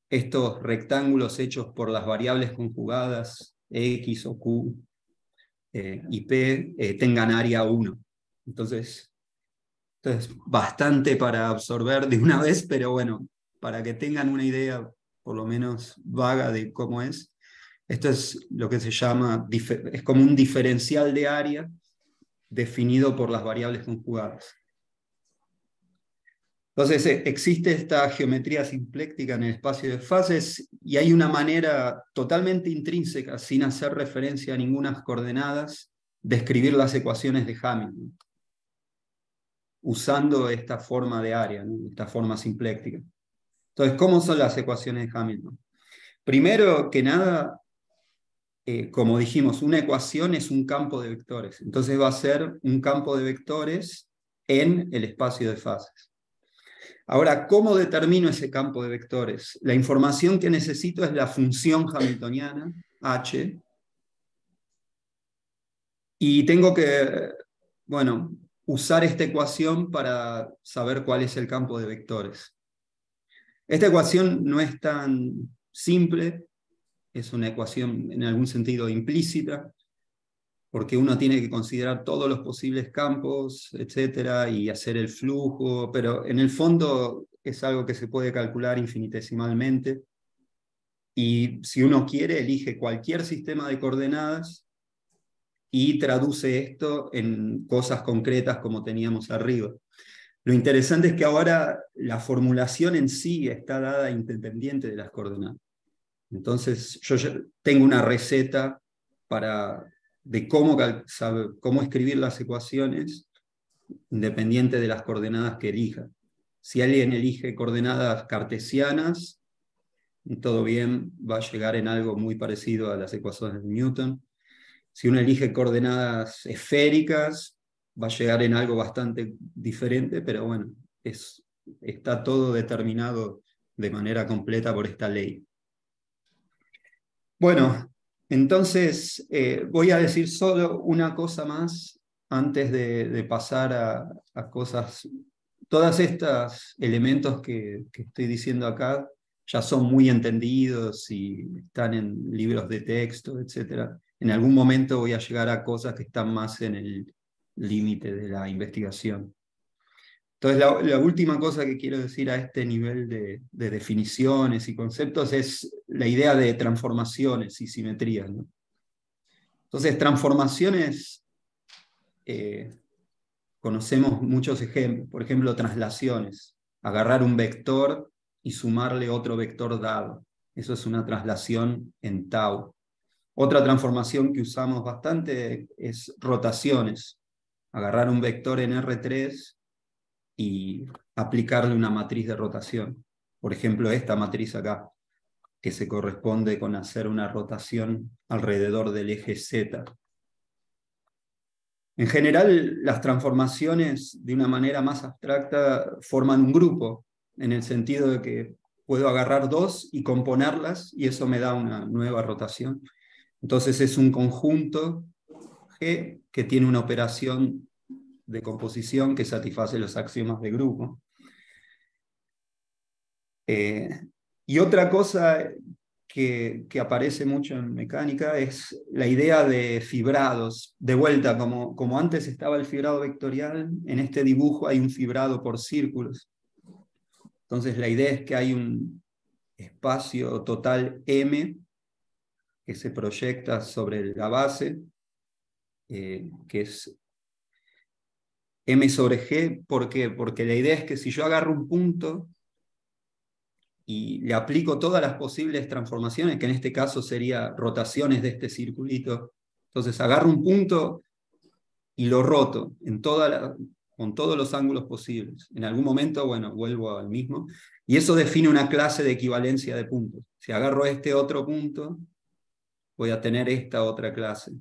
estos rectángulos hechos por las variables conjugadas x o q y p tengan área 1. Entonces, bastante para absorber de una vez, pero bueno, para que tengan una idea por lo menos vaga de cómo es. Esto es lo que se llama, es como un diferencial de área definido por las variables conjugadas. Entonces existe esta geometría simpléctica en el espacio de fases y hay una manera totalmente intrínseca, sin hacer referencia a ninguna coordenadas, de escribir las ecuaciones de Hamilton, usando esta forma de área, ¿no? Esta forma simpléctica. Entonces, ¿cómo son las ecuaciones de Hamilton? Primero que nada, como dijimos, una ecuación es un campo de vectores. Entonces va a ser un campo de vectores en el espacio de fases. Ahora, ¿cómo determino ese campo de vectores? La información que necesito es la función hamiltoniana, h, y tengo que, bueno, usar esta ecuación para saber cuál es el campo de vectores. Esta ecuación no es tan simple, es una ecuación en algún sentido implícita, porque uno tiene que considerar todos los posibles campos, etcétera, y hacer el flujo, pero en el fondo es algo que se puede calcular infinitesimalmente, y si uno quiere, elige cualquier sistema de coordenadas y traduce esto en cosas concretas como teníamos arriba. Lo interesante es que ahora la formulación en sí está dada independiente de las coordenadas. Entonces yo ya tengo una receta de cómo escribir las ecuaciones independiente de las coordenadas que elija. Si alguien elige coordenadas cartesianas, todo bien, va a llegar en algo muy parecido a las ecuaciones de Newton. Si uno elige coordenadas esféricas, va a llegar en algo bastante diferente, pero bueno, está todo determinado de manera completa por esta ley. Bueno, entonces voy a decir solo una cosa más antes de pasar a cosas. Todos estos elementos que estoy diciendo acá ya son muy entendidos y están en libros de texto, etc. En algún momento voy a llegar a cosas que están más en el límite de la investigación. Entonces, la última cosa que quiero decir a este nivel de definiciones y conceptos es la idea de transformaciones y simetrías, ¿no? Entonces, transformaciones, conocemos muchos ejemplos, por ejemplo, traslaciones, agarrar un vector y sumarle otro vector dado. Eso es una traslación en tau. Otra transformación que usamos bastante es rotaciones, agarrar un vector en R3 y aplicarle una matriz de rotación. Por ejemplo, esta matriz acá, que se corresponde con hacer una rotación alrededor del eje Z. En general, las transformaciones, de una manera más abstracta, forman un grupo, en el sentido de que puedo agarrar dos y componerlas, y eso me da una nueva rotación. Entonces es un conjunto G que tiene una operación de composición que satisface los axiomas de grupo. Y otra cosa que aparece mucho en mecánica es la idea de fibrados. De vuelta, como antes estaba el fibrado vectorial, en este dibujo hay un fibrado por círculos. Entonces la idea es que hay un espacio total M que se proyecta sobre la base, que es M sobre G. ¿Por qué? Porque la idea es que si yo agarro un punto y le aplico todas las posibles transformaciones, que en este caso sería rotaciones de este circulito, entonces agarro un punto y lo roto con todos los ángulos posibles. En algún momento, bueno, vuelvo al mismo, y eso define una clase de equivalencia de puntos. Si agarro este otro punto, voy a tener esta otra clase.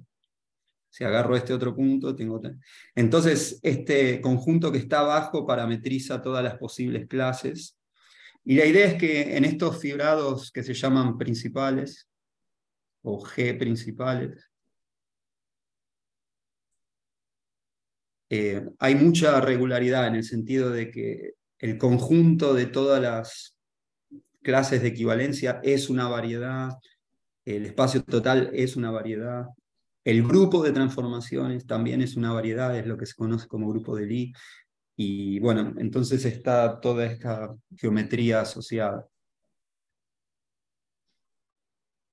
Si agarro este otro punto, tengo otra. Entonces, este conjunto que está abajo parametriza todas las posibles clases. Y la idea es que en estos fibrados que se llaman principales, o G principales, hay mucha regularidad en el sentido de que el conjunto de todas las clases de equivalencia es una variedad, el espacio total es una variedad, el grupo de transformaciones también es una variedad, es lo que se conoce como grupo de Lie, y bueno, entonces está toda esta geometría asociada.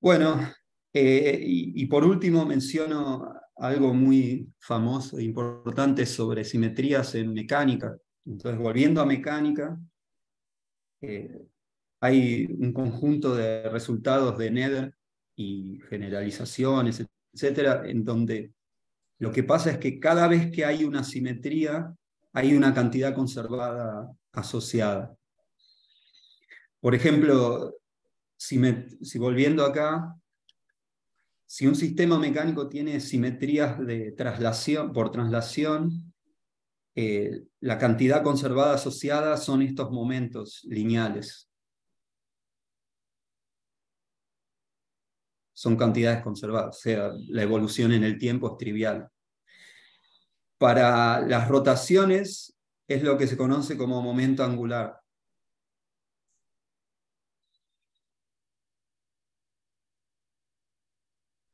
Bueno, y por último menciono algo muy famoso e importante sobre simetrías en mecánica. Entonces, volviendo a mecánica, hay un conjunto de resultados de Nether y generalizaciones, etcétera, en donde lo que pasa es que cada vez que hay una simetría, hay una cantidad conservada asociada. Por ejemplo, si volviendo acá, si un sistema mecánico tiene simetrías de traslación, por traslación, la cantidad conservada asociada son estos momentos lineales. Son cantidades conservadas, o sea, la evolución en el tiempo es trivial. Para las rotaciones es lo que se conoce como momento angular.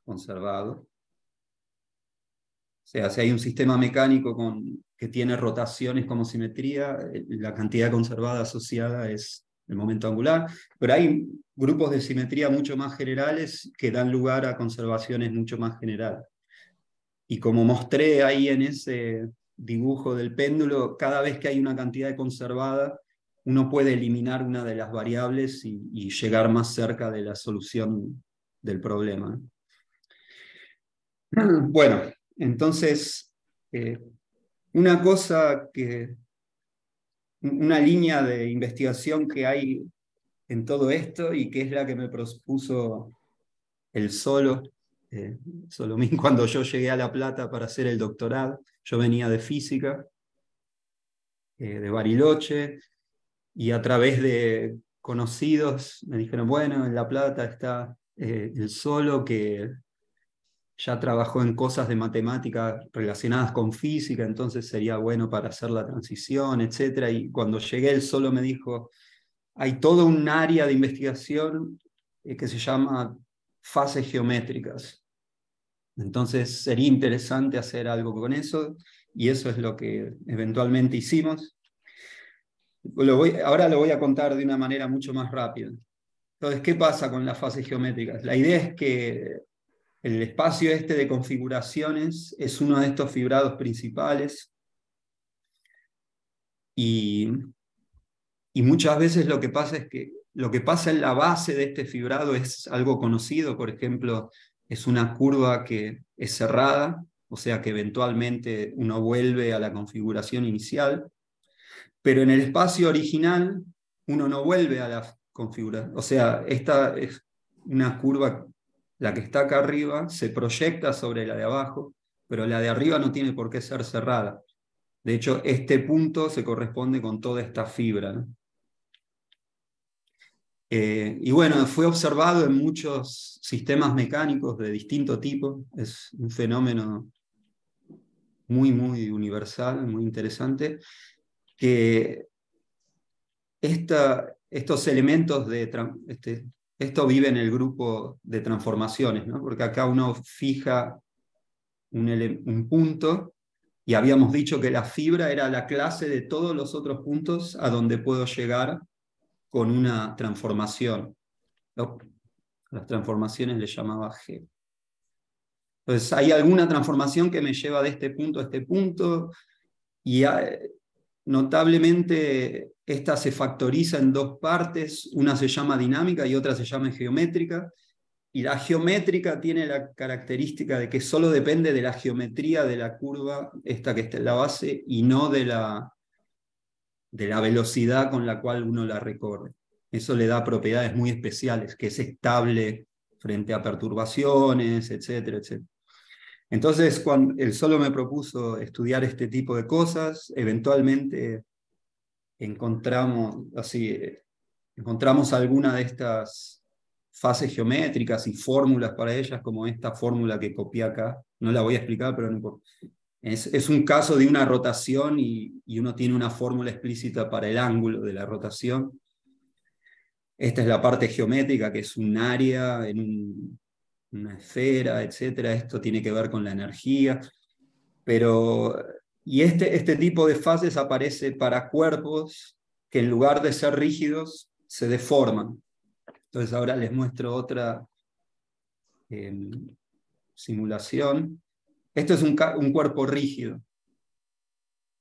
Conservado. O sea, si hay un sistema mecánico que tiene rotaciones como simetría, la cantidad conservada asociada es el momento angular, pero hay grupos de simetría mucho más generales que dan lugar a conservaciones mucho más generales. Y como mostré ahí en ese dibujo del péndulo, cada vez que hay una cantidad conservada, uno puede eliminar una de las variables y llegar más cerca de la solución del problema. Bueno, entonces, una cosa que una línea de investigación que hay en todo esto y que es la que me propuso el Solomín cuando yo llegué a La Plata para hacer el doctorado. Yo venía de física, de Bariloche, y a través de conocidos me dijeron, bueno, en La Plata está el Solo, que ya trabajó en cosas de matemática relacionadas con física, entonces sería bueno para hacer la transición, etc. Y cuando llegué, el Solo me dijo, hay todo un área de investigación que se llama fases geométricas. Entonces sería interesante hacer algo con eso, y eso es lo que eventualmente hicimos. Ahora lo voy a contar de una manera mucho más rápida. Entonces, ¿qué pasa con las fases geométricas? La idea es que el espacio este de configuraciones es uno de estos fibrados principales, y muchas veces lo que pasa es que lo que pasa en la base de este fibrado es algo conocido. Por ejemplo, es una curva que es cerrada, o sea que eventualmente uno vuelve a la configuración inicial, pero en el espacio original uno no vuelve a la configuración. O sea, esta es una curva, la que está acá arriba se proyecta sobre la de abajo, pero la de arriba no tiene por qué ser cerrada. De hecho, este punto se corresponde con toda esta fibra, ¿no? Y bueno, fue observado en muchos sistemas mecánicos de distinto tipo. Es un fenómeno muy, muy universal, muy interesante, que estos elementos esto vive en el grupo de transformaciones, ¿no? Porque acá uno fija un punto, y habíamos dicho que la fibra era la clase de todos los otros puntos a donde puedo llegar con una transformación, ¿no? Las transformaciones le llamaba G. Entonces hay alguna transformación que me lleva de este punto a este punto, y notablemente esta se factoriza en dos partes. Una se llama dinámica y otra se llama geométrica. Y la geométrica tiene la característica de que solo depende de la geometría de la curva, esta que está en la base, y no de la velocidad con la cual uno la recorre. Eso le da propiedades muy especiales, que es estable frente a perturbaciones, etcétera, etcétera. Entonces, cuando el Solo me propuso estudiar este tipo de cosas, eventualmente encontramos alguna de estas fases geométricas y fórmulas para ellas, como esta fórmula que copié acá. No la voy a explicar, pero no importa. Es un caso de una rotación, y uno tiene una fórmula explícita para el ángulo de la rotación. Esta es la parte geométrica, que es un área en una esfera, etc. Esto tiene que ver con la energía. Y este tipo de fases aparece para cuerpos que en lugar de ser rígidos se deforman. Entonces ahora les muestro otra simulación. Esto es un cuerpo rígido.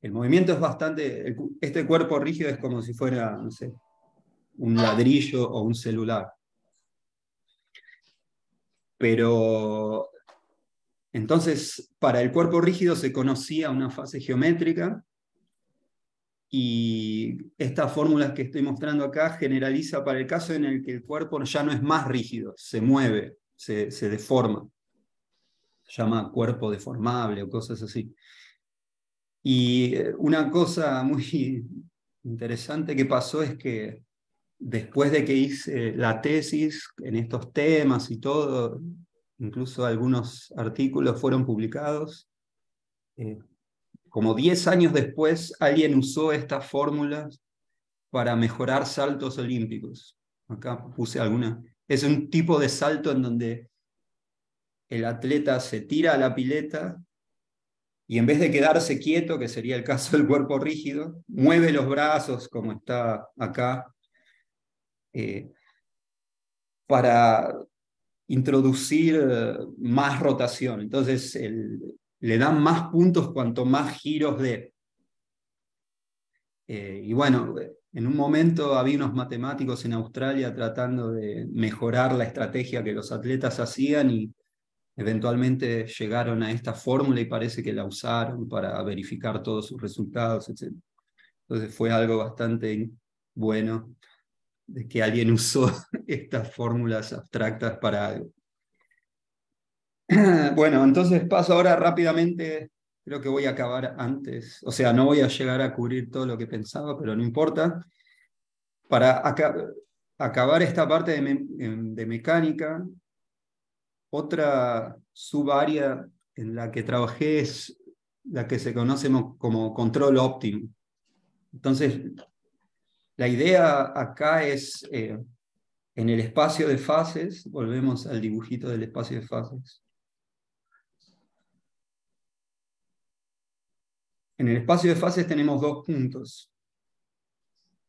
El movimiento es bastante... Este cuerpo rígido es como si fuera, no sé, un ladrillo o un celular. Pero entonces, para el cuerpo rígido se conocía una fase geométrica, y estas fórmulas que estoy mostrando acá generaliza para el caso en el que el cuerpo ya no es más rígido, se mueve, se deforma. Se llama cuerpo deformable o cosas así. Y una cosa muy interesante que pasó es que después de que hice la tesis en estos temas y todo, incluso algunos artículos fueron publicados, como 10 años después alguien usó estas fórmulas para mejorar saltos olímpicos. Acá puse alguna. Es un tipo de salto en donde el atleta se tira a la pileta y en vez de quedarse quieto, que sería el caso del cuerpo rígido, mueve los brazos como está acá, para introducir más rotación. Entonces le dan más puntos cuanto más giros dé. Y bueno, en un momento había unos matemáticos en Australia tratando de mejorar la estrategia que los atletas hacían, y eventualmente llegaron a esta fórmula y parece que la usaron para verificar todos sus resultados, etc. Entonces fue algo bastante bueno de que alguien usó estas fórmulas abstractas para algo. Bueno, entonces paso ahora rápidamente, creo que voy a acabar antes, o sea, no voy a llegar a cubrir todo lo que pensaba, pero no importa. Para acabar esta parte de mecánica, otra subárea en la que trabajé es la que se conoce como control óptimo. Entonces, la idea acá es, en el espacio de fases, volvemos al dibujito del espacio de fases. En el espacio de fases tenemos dos puntos.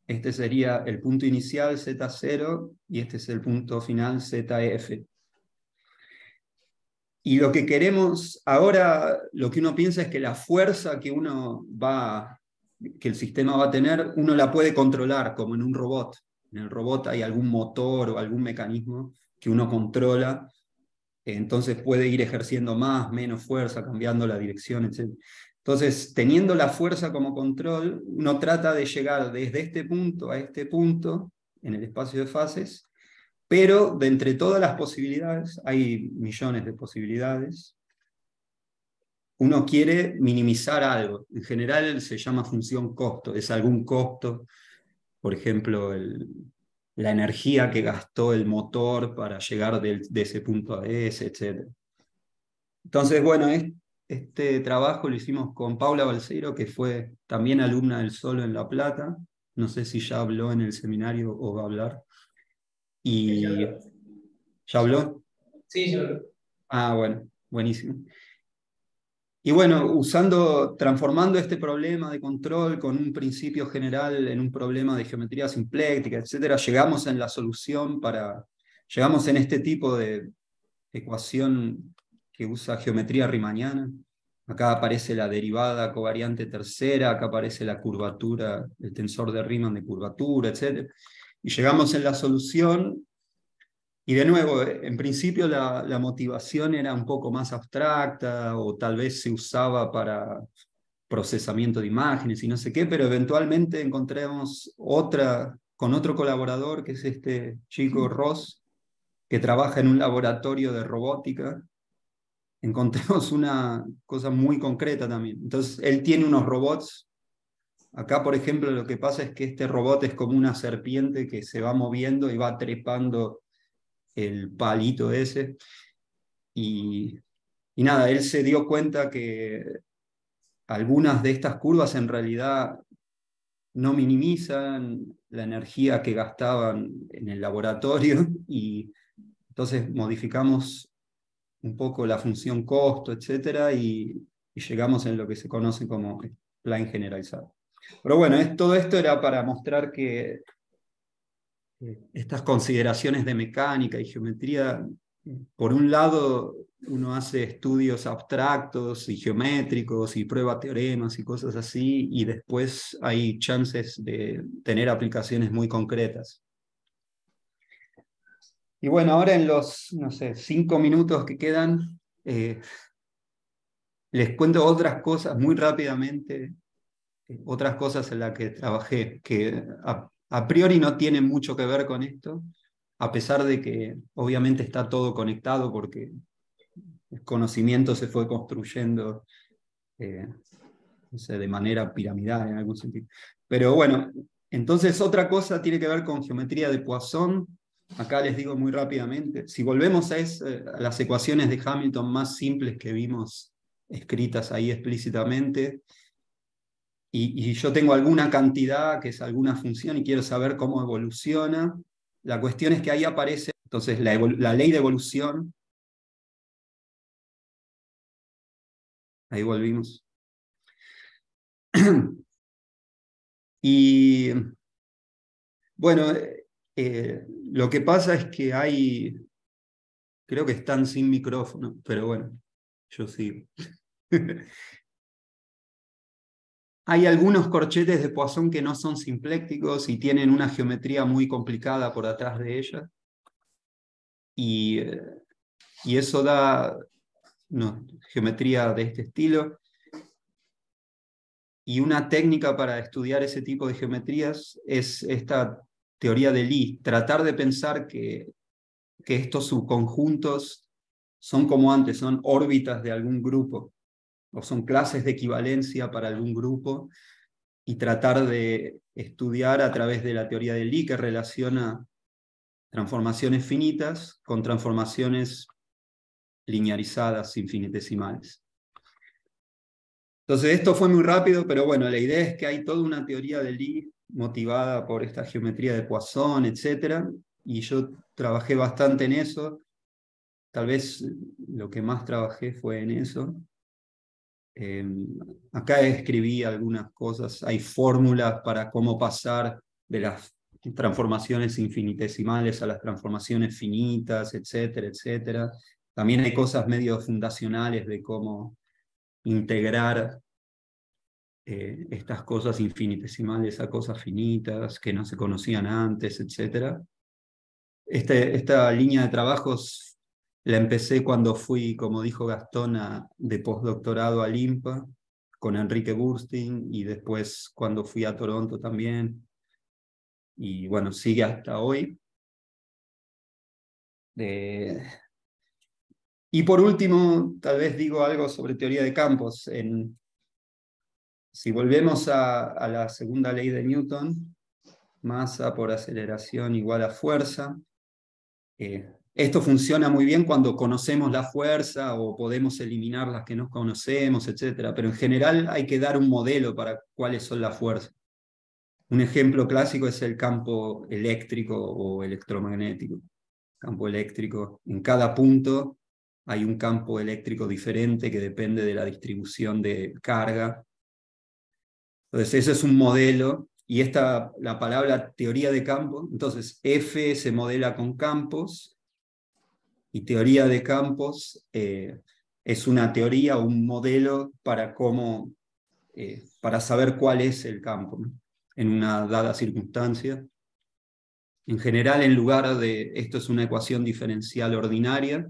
Este sería el punto inicial Z0 y este es el punto final ZF. Y lo que queremos ahora, lo que uno piensa es que la fuerza que que el sistema va a tener, uno la puede controlar como en un robot. En el robot hay algún motor o algún mecanismo que uno controla, entonces puede ir ejerciendo más, menos fuerza, cambiando la dirección, etc. Entonces, teniendo la fuerza como control, uno trata de llegar desde este punto a este punto en el espacio de fases, pero de entre todas las posibilidades, hay millones de posibilidades, uno quiere minimizar algo. En general se llama función costo, es algún costo, por ejemplo, la energía que gastó el motor para llegar de ese punto a ese, etc. Entonces, bueno, este trabajo lo hicimos con Paula Balseiro, que fue también alumna del Solo en La Plata. No sé si ya habló en el seminario o va a hablar. ¿Y ya habló? Sí, yo. Ah, bueno, buenísimo. Y bueno, transformando este problema de control con un principio general en un problema de geometría simpléctica, etcétera, llegamos en este tipo de ecuación que usa geometría riemanniana. Acá aparece la derivada covariante tercera, acá aparece la curvatura, el tensor de Riemann de curvatura, etcétera. Y llegamos en la solución. Y de nuevo, en principio la motivación era un poco más abstracta o tal vez se usaba para procesamiento de imágenes y no sé qué, pero eventualmente encontramos con otro colaborador, que es este chico Ross, que trabaja en un laboratorio de robótica. Encontramos una cosa muy concreta también. Entonces, él tiene unos robots. Acá, por ejemplo, lo que pasa es que este robot es como una serpiente que se va moviendo y va trepando el palito ese. Y, y nada, él se dio cuenta que algunas de estas curvas en realidad no minimizan la energía que gastaban en el laboratorio y entonces modificamos un poco la función costo, etcétera, y llegamos en lo que se conoce como plan generalizado. Pero bueno, todo esto era para mostrar que estas consideraciones de mecánica y geometría, por un lado, uno hace estudios abstractos y geométricos y prueba teoremas y cosas así, y después hay chances de tener aplicaciones muy concretas. Y bueno, ahora en los, no sé, 5 minutos que quedan, les cuento otras cosas muy rápidamente, otras cosas en las que trabajé, que a priori no tienen mucho que ver con esto, a pesar de que obviamente está todo conectado porque el conocimiento se fue construyendo, no sé, de manera piramidal en algún sentido. Pero bueno, entonces otra cosa tiene que ver con geometría de Poisson. Acá les digo muy rápidamente, si volvemos a las ecuaciones de Hamilton más simples que vimos escritas ahí explícitamente, y yo tengo alguna cantidad que es alguna función y quiero saber cómo evoluciona, la cuestión es que ahí aparece entonces la ley de evolución. Ahí volvimos. Y bueno, lo que pasa es que creo que están sin micrófono, pero bueno, yo sigo. Hay algunos corchetes de Poisson que no son simplécticos y tienen una geometría muy complicada por atrás de ellas. Y eso da geometría de este estilo. Y una técnica para estudiar ese tipo de geometrías es esta teoría de Lie, tratar de pensar que estos subconjuntos son como antes, son órbitas de algún grupo, o son clases de equivalencia para algún grupo, y tratar de estudiar a través de la teoría de Lie, que relaciona transformaciones finitas con transformaciones linearizadas infinitesimales. Entonces esto fue muy rápido, pero bueno, la idea es que hay toda una teoría de Lie motivada por esta geometría de Poisson, etc. Y yo trabajé bastante en eso. Tal vez lo que más trabajé fue en eso. Eh, Acá escribí algunas cosas, hay fórmulas para cómo pasar de las transformaciones infinitesimales a las transformaciones finitas, etcétera, etcétera. También hay cosas medio fundacionales de cómo integrar estas cosas infinitesimales a cosas finitas que no se conocían antes, etcétera. Esta línea de trabajos la empecé cuando fui, como dijo Gastón, de postdoctorado al IMPA con Enrique Burstein, y después cuando fui a Toronto también. Y bueno, sigue hasta hoy. Y por último, tal vez digo algo sobre teoría de campos. Si volvemos a la segunda ley de Newton, masa por aceleración igual a fuerza. Esto funciona muy bien cuando conocemos la fuerza o podemos eliminar las que no conocemos, etc. Pero en general hay que dar un modelo para cuáles son las fuerzas. Un ejemplo clásico es el campo eléctrico o electromagnético. Campo eléctrico, en cada punto hay un campo eléctrico diferente que depende de la distribución de carga. Entonces ese es un modelo, y la palabra teoría de campo, entonces F se modela con campos, y teoría de campos es una teoría o un modelo para para saber cuál es el campo, ¿no? En una dada circunstancia. En general, en lugar de esto es una ecuación diferencial ordinaria,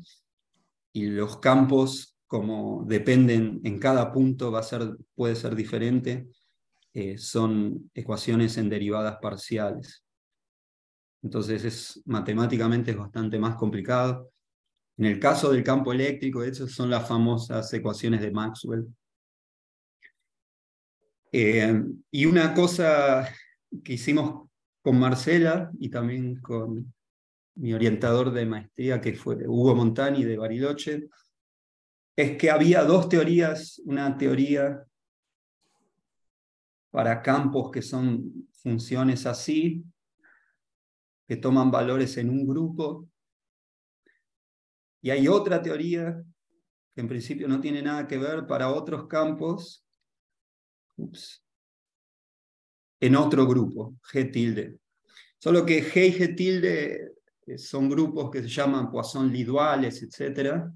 y los campos, como dependen en cada punto, puede ser diferente, son ecuaciones en derivadas parciales. Entonces matemáticamente es bastante más complicado. En el caso del campo eléctrico, esas son las famosas ecuaciones de Maxwell. Y una cosa que hicimos con Marcela y también con mi orientador de maestría, que fue Hugo Montani de Bariloche, es que había dos teorías, una teoría para campos que son funciones así, que toman valores en un grupo, y hay otra teoría que en principio no tiene nada que ver para otros campos, en otro grupo, G tilde. Solo que G y G tilde son grupos que se llaman Poisson-Lie duales, etc.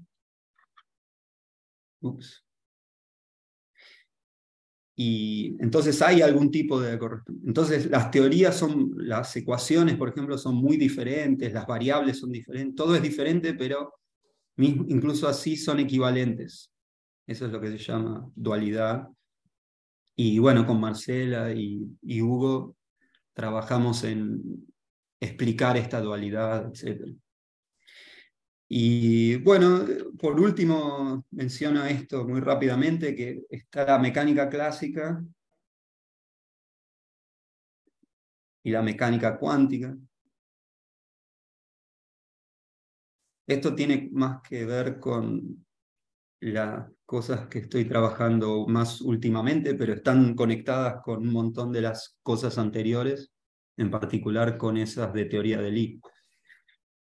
Y entonces hay algún tipo de correspondencia. Entonces las ecuaciones, por ejemplo, son muy diferentes, las variables son diferentes, todo es diferente, pero incluso así son equivalentes. Eso es lo que se llama dualidad. Y bueno, con Marcela y Hugo trabajamos en explicar esta dualidad, etc. Y bueno, por último menciono esto muy rápidamente, que está la mecánica clásica y la mecánica cuántica. Esto tiene más que ver con las cosas que estoy trabajando más últimamente, pero están conectadas con un montón de las cosas anteriores, en particular con esas de teoría de Lie.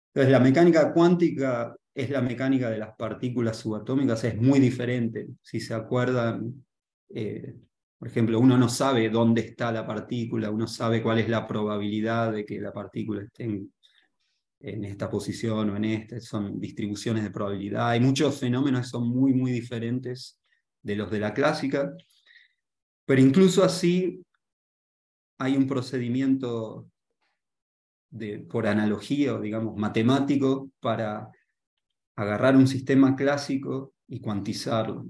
Entonces, la mecánica cuántica es la mecánica de las partículas subatómicas, es muy diferente. Si se acuerdan, por ejemplo, uno no sabe dónde está la partícula, uno sabe cuál es la probabilidad de que la partícula esté en esta posición o en esta, son distribuciones de probabilidad. Hay muchos fenómenos que son muy, muy diferentes de los de la clásica, pero incluso así hay un procedimiento por analogía, o digamos, matemático, para agarrar un sistema clásico y cuantizarlo.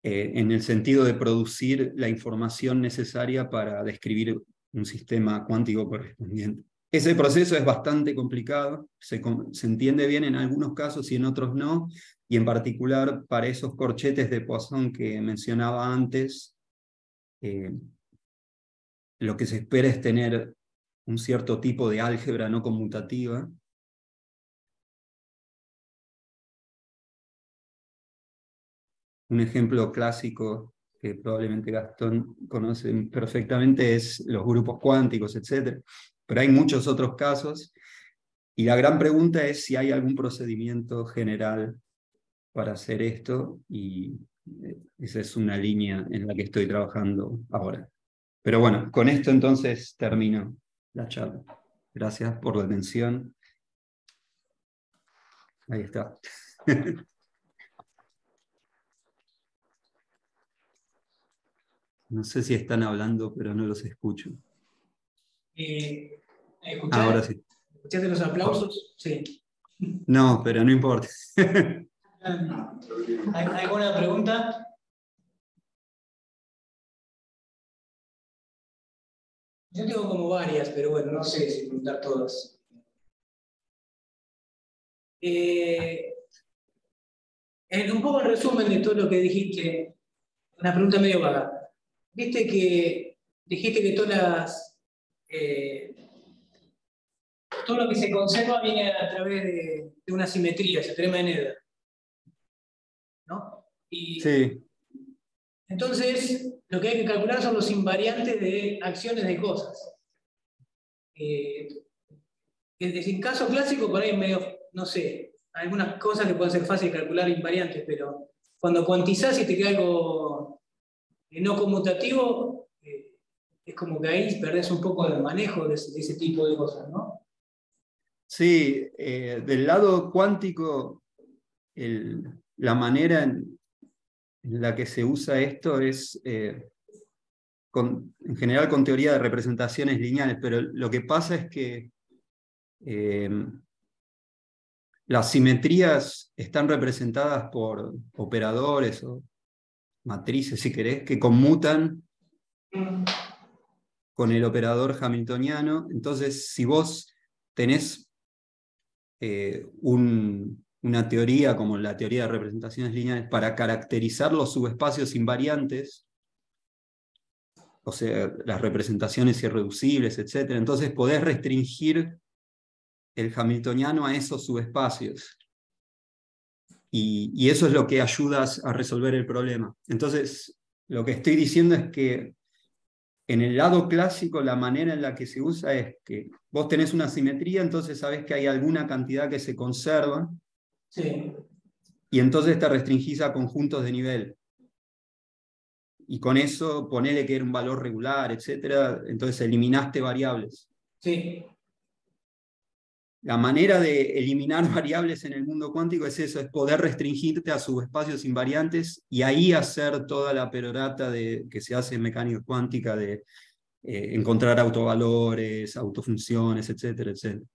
en el sentido de producir la información necesaria para describir un sistema cuántico correspondiente. Ese proceso es bastante complicado, se entiende bien en algunos casos y en otros no, y en particular para esos corchetes de Poisson que mencionaba antes, lo que se espera es tener un cierto tipo de álgebra no conmutativa. Un ejemplo clásico que probablemente Gastón conoce perfectamente es los grupos cuánticos, etc. Pero hay muchos otros casos, y la gran pregunta es si hay algún procedimiento general para hacer esto, y esa es una línea en la que estoy trabajando ahora. Pero bueno, con esto entonces termino la charla. Gracias por la atención. Ahí está. No sé si están hablando, pero no los escucho. Ahora sí. ¿Escuchaste los aplausos? Sí. No, pero no importa. ¿Hay alguna pregunta? Yo tengo como varias, pero bueno, no sé si preguntar todas. Un poco en resumen de todo lo que dijiste, una pregunta medio vaga. Viste que dijiste que todo lo que se conserva viene a través de una simetría, se teorema de Neder, ¿no? Y Sí. entonces, lo que hay que calcular son los invariantes de acciones de cosas. Es decir, caso clásico, por ahí medio, no sé, algunas cosas que pueden ser fáciles de calcular invariantes, pero cuando cuantizás y te queda algo no conmutativo, es como que ahí perdés un poco el manejo de ese tipo de cosas, ¿no? Sí, del lado cuántico, la manera en la que se usa esto es en general con teoría de representaciones lineales, pero lo que pasa es que las simetrías están representadas por operadores o matrices, si querés, que conmutan con el operador hamiltoniano. Entonces, si vos tenés una teoría como la teoría de representaciones lineales para caracterizar los subespacios invariantes, o sea, las representaciones irreducibles, etc., entonces podés restringir el hamiltoniano a esos subespacios. Y eso es lo que ayuda a resolver el problema. Entonces, lo que estoy diciendo es que en el lado clásico la manera en la que se usa es que vos tenés una simetría, entonces sabés que hay alguna cantidad que se conserva, sí, y entonces te restringís a conjuntos de nivel. Y con eso ponele que era un valor regular, etc., entonces eliminaste variables. sí. La manera de eliminar variables en el mundo cuántico es eso, es poder restringirte a subespacios invariantes y ahí hacer toda la perorata que se hace en mecánica cuántica de encontrar autovalores, autofunciones, etcétera, etcétera.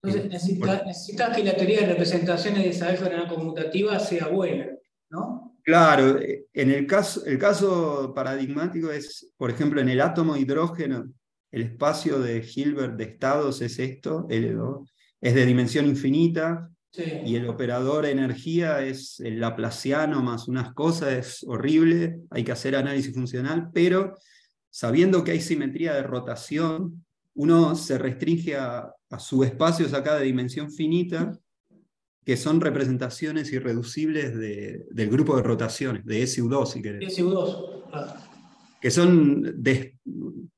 Entonces necesitas que la teoría de representaciones de esa álgebra no conmutativa sea buena, ¿no? Claro, el caso paradigmático es, por ejemplo, en el átomo hidrógeno, el espacio de Hilbert de estados es esto, L2, es de dimensión infinita, Sí. Y el operador energía es el laplaciano más unas cosas, es horrible, hay que hacer análisis funcional, pero sabiendo que hay simetría de rotación, uno se restringe a subespacios acá de dimensión finita, que son representaciones irreducibles del grupo de rotaciones, de SU2 si querés. SU2, claro. Que son,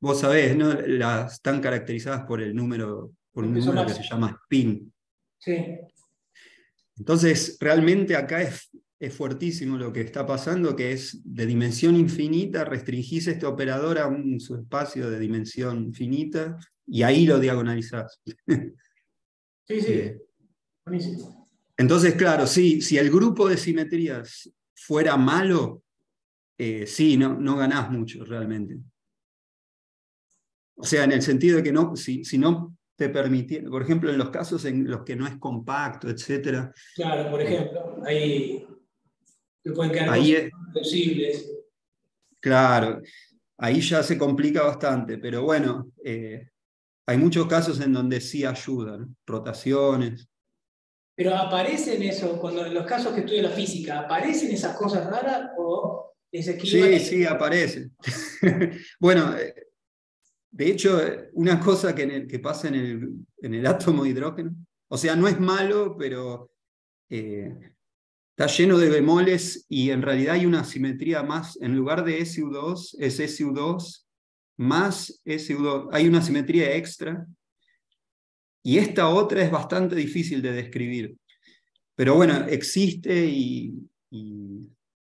vos sabés, ¿no? Están caracterizadas por un número que se llama spin. Sí. Entonces, realmente acá es fuertísimo lo que está pasando, que es de dimensión infinita, restringís este operador a un subespacio de dimensión finita, y ahí lo diagonalizás. Sí, sí. Buenísimo. Entonces, claro, sí, si el grupo de simetrías fuera malo, sí, no ganás mucho realmente. O sea, en el sentido de que si no te permitiera, por ejemplo, en los casos en los que no es compacto, etc. Claro, por ejemplo, ahí que pueden quedar Ahí, cosas imposibles. claro, ahí ya se complica bastante, pero bueno, hay muchos casos en donde sí ayudan, rotaciones. Pero aparecen eso, cuando en los casos que estudio la física, ¿aparecen esas cosas raras o les esquivan? Sí, sí, aparece. Bueno, de hecho, una cosa que pasa en el átomo de hidrógeno, o sea, no es malo, pero está lleno de bemoles y en realidad hay una simetría más, en lugar de SU2, es SU2 más SU2, hay una simetría extra y esta otra es bastante difícil de describir. Pero bueno, existe y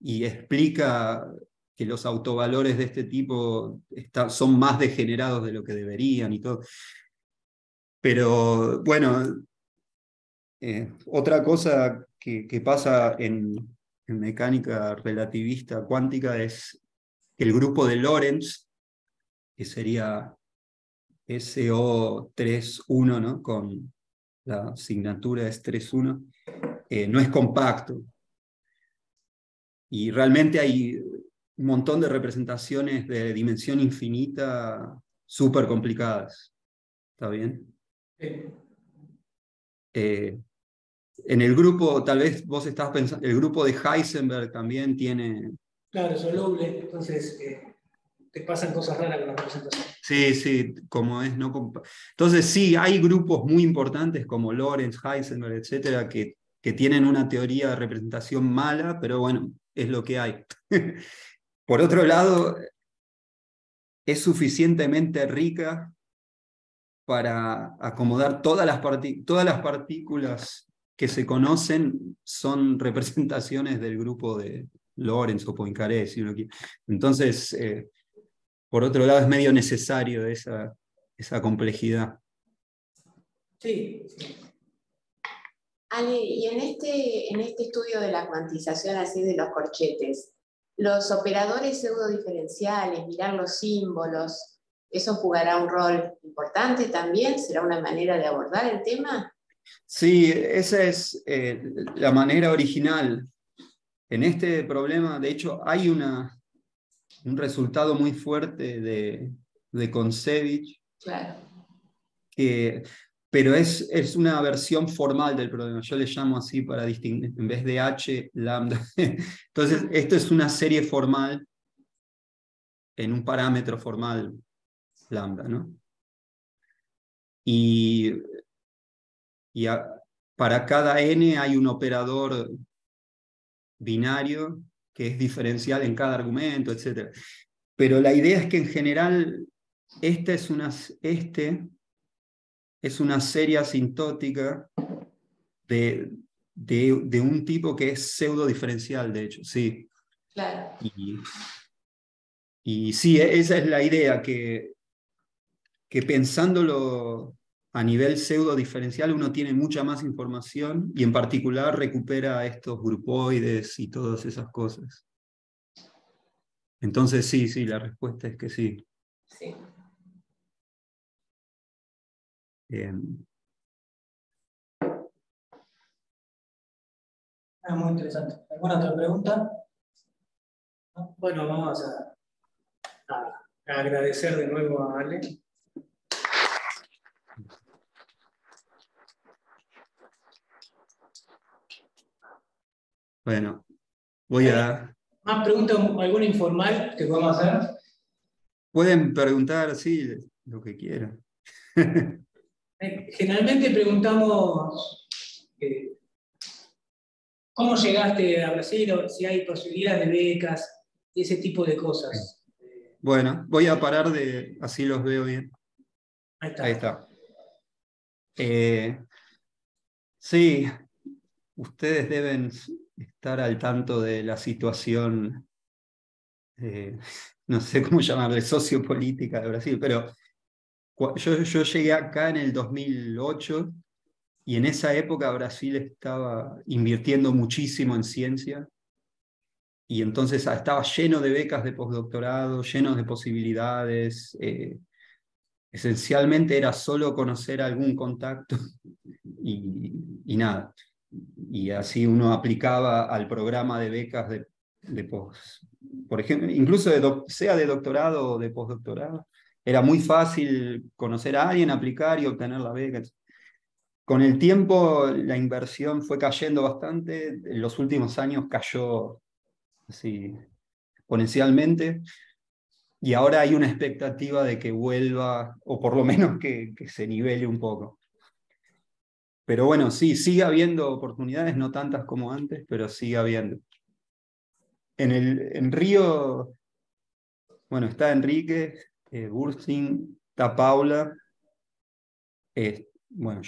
explica que los autovalores de este tipo son más degenerados de lo que deberían y todo. Pero bueno, otra cosa que pasa en mecánica relativista cuántica es que el grupo de Lorentz, que sería SO31, ¿no? Con la asignatura es 31, no es compacto. Y realmente hay un montón de representaciones de dimensión infinita súper complicadas. ¿Está bien? Sí. En el grupo, tal vez vos estás pensando, el grupo de Heisenberg también tiene... Claro, es soluble, entonces te pasan cosas raras con la representación. Sí, sí, como es, ¿no? Entonces sí, hay grupos muy importantes como Lorentz, Heisenberg, etcétera, que tienen una teoría de representación mala, pero bueno, es lo que hay. Por otro lado, es suficientemente rica para acomodar todas las partículas que se conocen son representaciones del grupo de Lorentz o Poincaré, si uno quiere. Entonces, por otro lado, es medio necesario esa complejidad. Sí, sí. Ale, y en este estudio de la cuantización así de los corchetes, los operadores pseudodiferenciales, mirar los símbolos, ¿eso jugará un rol importante también? ¿Será una manera de abordar el tema? Sí, esa es la manera original. En este problema, de hecho, hay un resultado muy fuerte de Kontsevich, Claro. pero es una versión formal del problema. Yo le llamo así para distinguir, en vez de H, lambda. Entonces, esto es una serie formal en un parámetro formal, lambda, ¿no? Y, y para cada n hay un operador binario que es diferencial en cada argumento, etc. Pero la idea es que en general este es una serie asintótica de un tipo que es pseudo diferencial, de hecho, sí. Claro. Y sí, esa es la idea, que pensándolo a nivel pseudo diferencial uno tiene mucha más información y en particular recupera estos grupoides y todas esas cosas. Entonces sí, sí, la respuesta es que sí. Sí. Muy interesante. ¿Alguna otra pregunta? ¿No? Bueno, vamos a agradecer de nuevo a Ale. Bueno, voy a... ¿Más preguntas, alguna informal que podamos hacer? Pueden preguntar, sí, lo que quieran. Generalmente preguntamos cómo llegaste a Brasil o si hay posibilidades de becas y ese tipo de cosas. Bueno, voy a parar así los veo bien. Ahí está. Ahí está. Sí, ustedes deben estar al tanto de la situación, no sé cómo llamarle, sociopolítica de Brasil, pero yo llegué acá en el 2008 y en esa época Brasil estaba invirtiendo muchísimo en ciencia y entonces estaba lleno de becas de postdoctorado, lleno de posibilidades. Esencialmente era solo conocer algún contacto y nada. y así uno aplicaba al programa de becas por ejemplo, incluso sea de doctorado o de postdoctorado. Era muy fácil conocer a alguien, aplicar y obtener la beca. Con el tiempo la inversión fue cayendo bastante, en los últimos años cayó así exponencialmente, y ahora hay una expectativa de que vuelva, o por lo menos que se nivele un poco. Pero bueno, sí, sigue habiendo oportunidades, no tantas como antes, pero sigue habiendo. En Río, bueno, está Enrique, Bursting, está Paula. Bueno,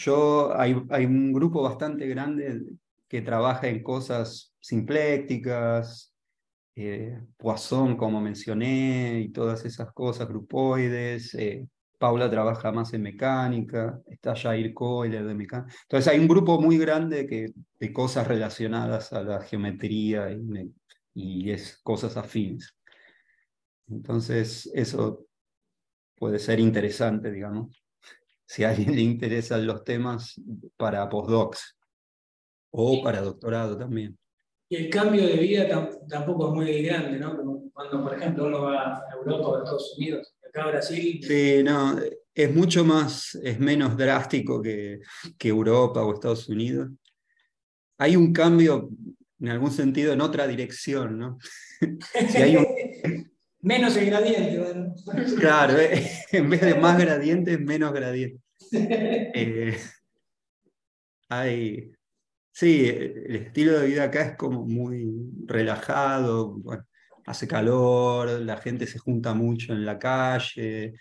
hay un grupo bastante grande que trabaja en cosas simplécticas, Poisson, como mencioné, y todas esas cosas, grupoides. Paula trabaja más en mecánica, está Jair Kohler de mecánica. Entonces hay un grupo muy grande de cosas relacionadas a la geometría y cosas afines. Entonces eso puede ser interesante, digamos, si a alguien le interesan los temas para postdocs o para doctorado también. Y el cambio de vida tampoco es muy grande, ¿no? Como cuando, por ejemplo, uno va a Europa o a Estados Unidos, acá a Brasil. Sí, no, es menos drástico que Europa o Estados Unidos. Hay un cambio, en algún sentido, en otra dirección, ¿no? Si hay Menos el gradiente, bueno. Claro, en vez de más gradientes, menos gradientes. Eh, sí, el estilo de vida acá es como muy relajado, bueno, hace calor, la gente se junta mucho en la calle,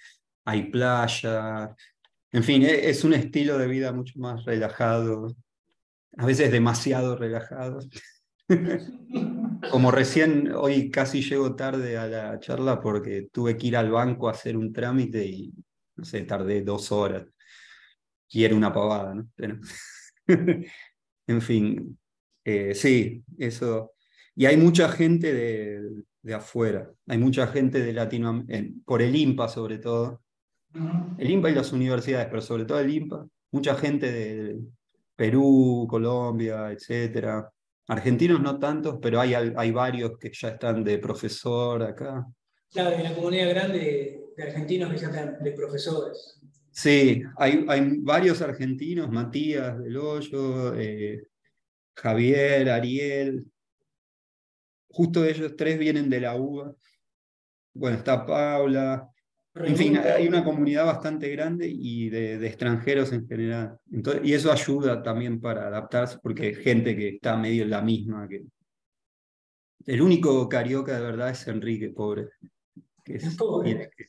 hay playa, en fin, es un estilo de vida mucho más relajado, a veces demasiado relajado. Como recién hoy casi llego tarde a la charla porque tuve que ir al banco a hacer un trámite y, no sé, tardé 2 horas. Y era una pavada, ¿no? Pero, en fin, sí, eso. Y hay mucha gente de afuera, hay mucha gente de Latinoamérica, por el IMPA sobre todo. El IMPA y las universidades, pero sobre todo el IMPA. Mucha gente de Perú, Colombia, etcétera. Argentinos no tantos, pero hay varios que ya están de profesor acá. Claro, hay una comunidad grande de argentinos que ya están de profesores. Sí, hay varios argentinos, Matías del Hoyo, Javier, Ariel. Justo ellos tres vienen de la UBA. Bueno, está Paula. En fin, hay una comunidad bastante grande y de extranjeros en general. Entonces, y eso ayuda también para adaptarse, porque hay gente que está medio en la misma. El único carioca de verdad es Enrique, pobre, que tiene Pobre. que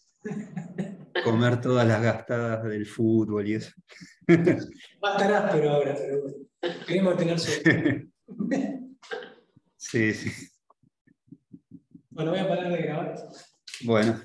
comer todas las gastadas del fútbol y eso. Va a estar áspero ahora, pero bueno. Queremos tener suerte. Sí, sí. Bueno, voy a parar de grabar. Bueno.